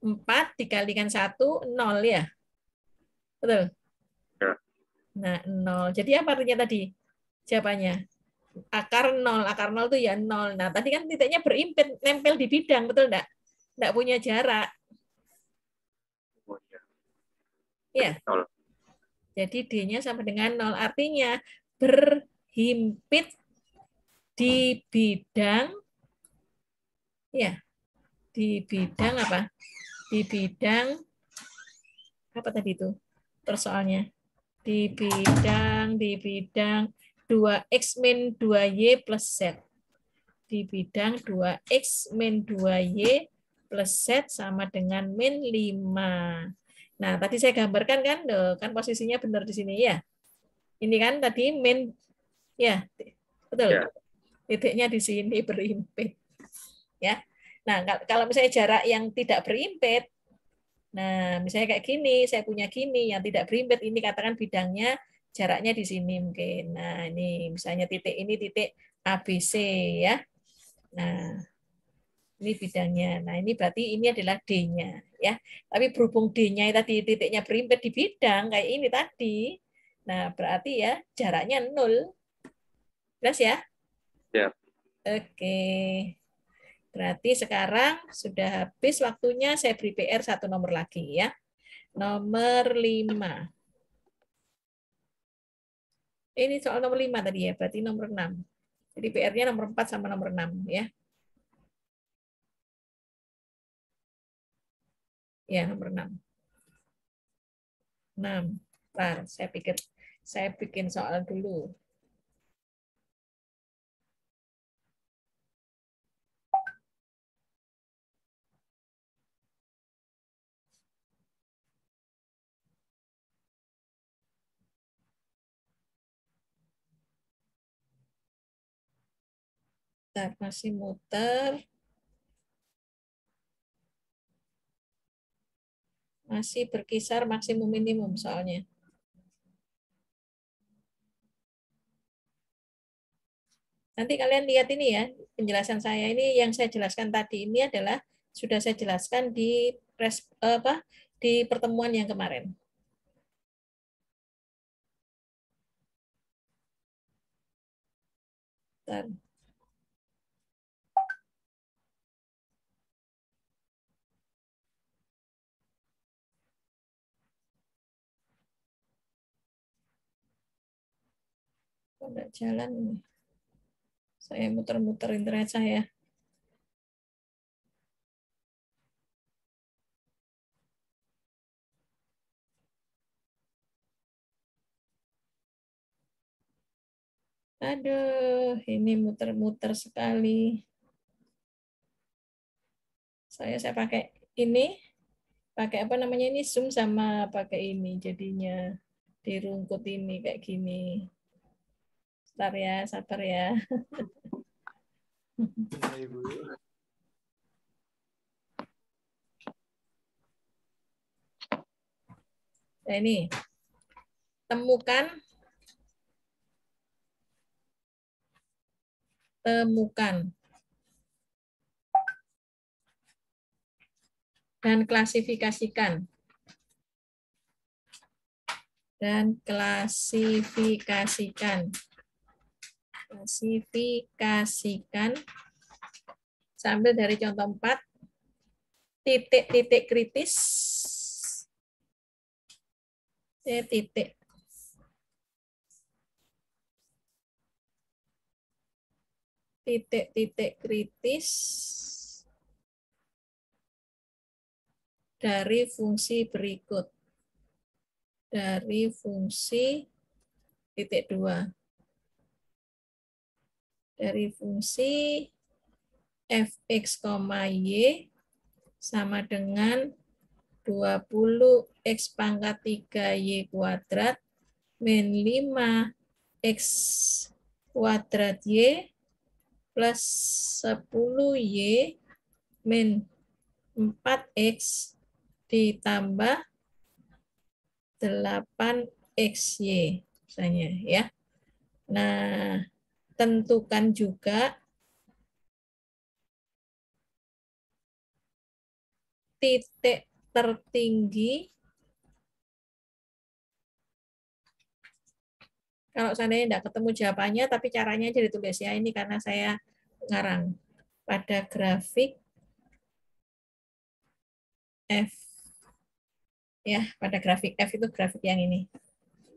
4 dikalikan 1, 0 ya. Betul? Ya. Nah, 0. Jadi apa artinya tadi? Jawabannya. Akar 0. Akar 0 itu ya 0. Nah, tadi kan titiknya berimpit, nempel di bidang, betul enggak? Enggak punya jarak. Oh, ya. Ya. 0. Jadi D-nya sama dengan 0. Artinya berhimpit di bidang, ya, di bidang apa? Di bidang, apa tadi itu persoalnya? Di bidang 2X min 2Y plus Z. Di bidang 2X min 2Y plus Z sama dengan min 5. Nah, tadi saya gambarkan kan posisinya benar di sini ya. Ini kan tadi min, ya, betul. Ya. Titiknya di sini berimpit. Ya. Nah, kalau misalnya jarak yang tidak berimpit, nah, misalnya kayak gini, saya punya gini, yang tidak berimpit, ini katakan bidangnya jaraknya di sini mungkin. Nah, ini misalnya titik ini titik ABC ya. Nah, ini bidangnya. Nah, ini berarti ini adalah D-nya ya. Tapi berhubung D-nya tadi titiknya berimpit di bidang kayak ini tadi. Nah, berarti ya jaraknya 0. Jelas ya? Ya. Oke. Berarti sekarang sudah habis waktunya, saya beri PR 1 nomor lagi ya. Nomor 5. Ini soal nomor 5 tadi ya, berarti nomor 6. Jadi PR-nya nomor 4 sama nomor 6 ya. Ya, nomor 6. 6. Bentar, saya bikin soal dulu. Bentar, masih muter. Masih berkisar maksimum minimum soalnya. Nanti kalian lihat ini ya, penjelasan saya ini yang saya jelaskan tadi ini adalah sudah saya jelaskan di pertemuan yang kemarin. Bentar. Kok enggak jalan ini? Saya muter-muter internet saya. Aduh, ini muter-muter sekali. Saya pakai ini, pakai apa namanya ini, Zoom sama pakai ini, jadinya dirungkut ini kayak gini. Bentar ya, sabar ya. Nah, ini temukan dan klasifikasikan sambil dari contoh 4 titik-titik kritis titik-titik kritis dari fungsi berikut. Dari fungsi titik 2. Dari fungsi fx, y sama dengan 20x pangkat 3y kuadrat min 5x kuadrat y plus 10y min 4x ditambah 8xy misalnya ya. Nah, tentukan juga titik tertinggi kalau seandainya tidak ketemu jawabannya, tapi caranya aja ditulis ya. Ini karena saya ngarang pada grafik F. Ya, pada grafik F itu grafik yang ini.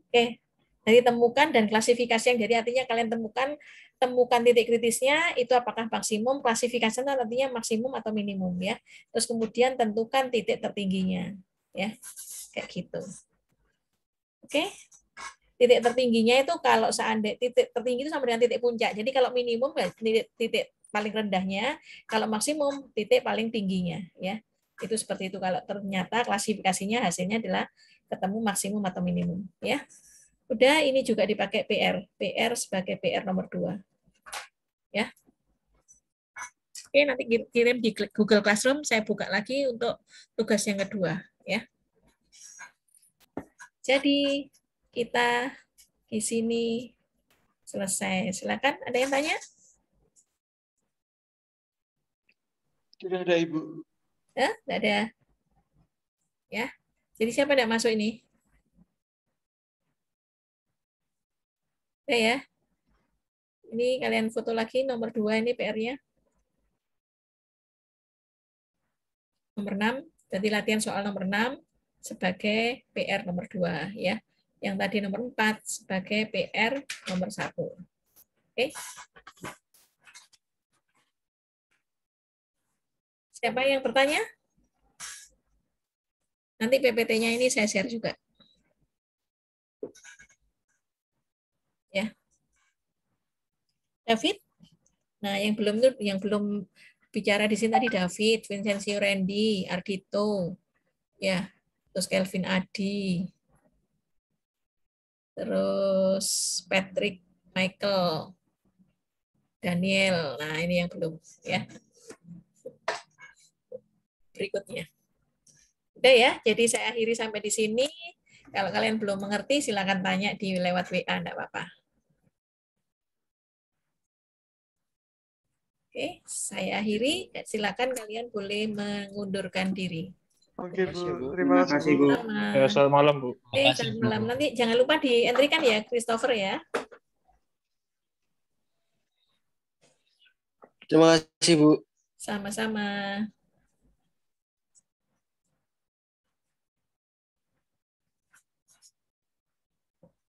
Oke, jadi temukan dan klasifikasi yang jadi artinya kalian temukan titik kritisnya itu apakah maksimum, klasifikasinya artinya maksimum atau minimum ya. Terus kemudian tentukan titik tertingginya ya. Kayak gitu. Oke. Titik tertingginya itu kalau seandainya titik tertinggi itu sama dengan titik puncak. Jadi kalau minimum titik paling rendahnya, kalau maksimum titik paling tingginya ya. Itu seperti itu kalau ternyata klasifikasinya hasilnya adalah ketemu maksimum atau minimum ya. Udah, ini juga dipakai PR sebagai PR nomor 2. Ya. Oke, nanti kirim di Google Classroom, saya buka lagi untuk tugas yang kedua ya. Jadi kita di sini selesai. Silakan, ada yang tanya? Tidak ada, Ibu. Ya, tidak ada. Ya. Jadi siapa tidak masuk ini? Ya. Ini kalian foto lagi nomor 2 ini PR-nya. Nomor 6, berarti latihan soal nomor 6 sebagai PR nomor 2 ya. Yang tadi nomor 4 sebagai PR nomor 1. Oke. Siapa yang bertanya? Nanti PPT-nya ini saya share juga. Ya. David? Nah, yang belum bicara di sini tadi David, Vincencio Randy, Ardito. Ya. Terus Kelvin Adi. Terus Patrick Michael. Daniel. Nah, ini yang belum ya. Berikutnya. Udah ya, jadi saya akhiri sampai di sini. Kalau kalian belum mengerti, silakan tanya di lewat WA, enggak apa-apa. Oke, saya akhiri. Silakan kalian boleh mengundurkan diri. Oke, Terima kasih, Bu. Bu. Terima kasih, Bu. Ya, selamat malam, Bu. Oke, selamat malam. Nanti jangan lupa di-entry-kan ya, Christopher ya. Terima kasih, Bu. Sama-sama.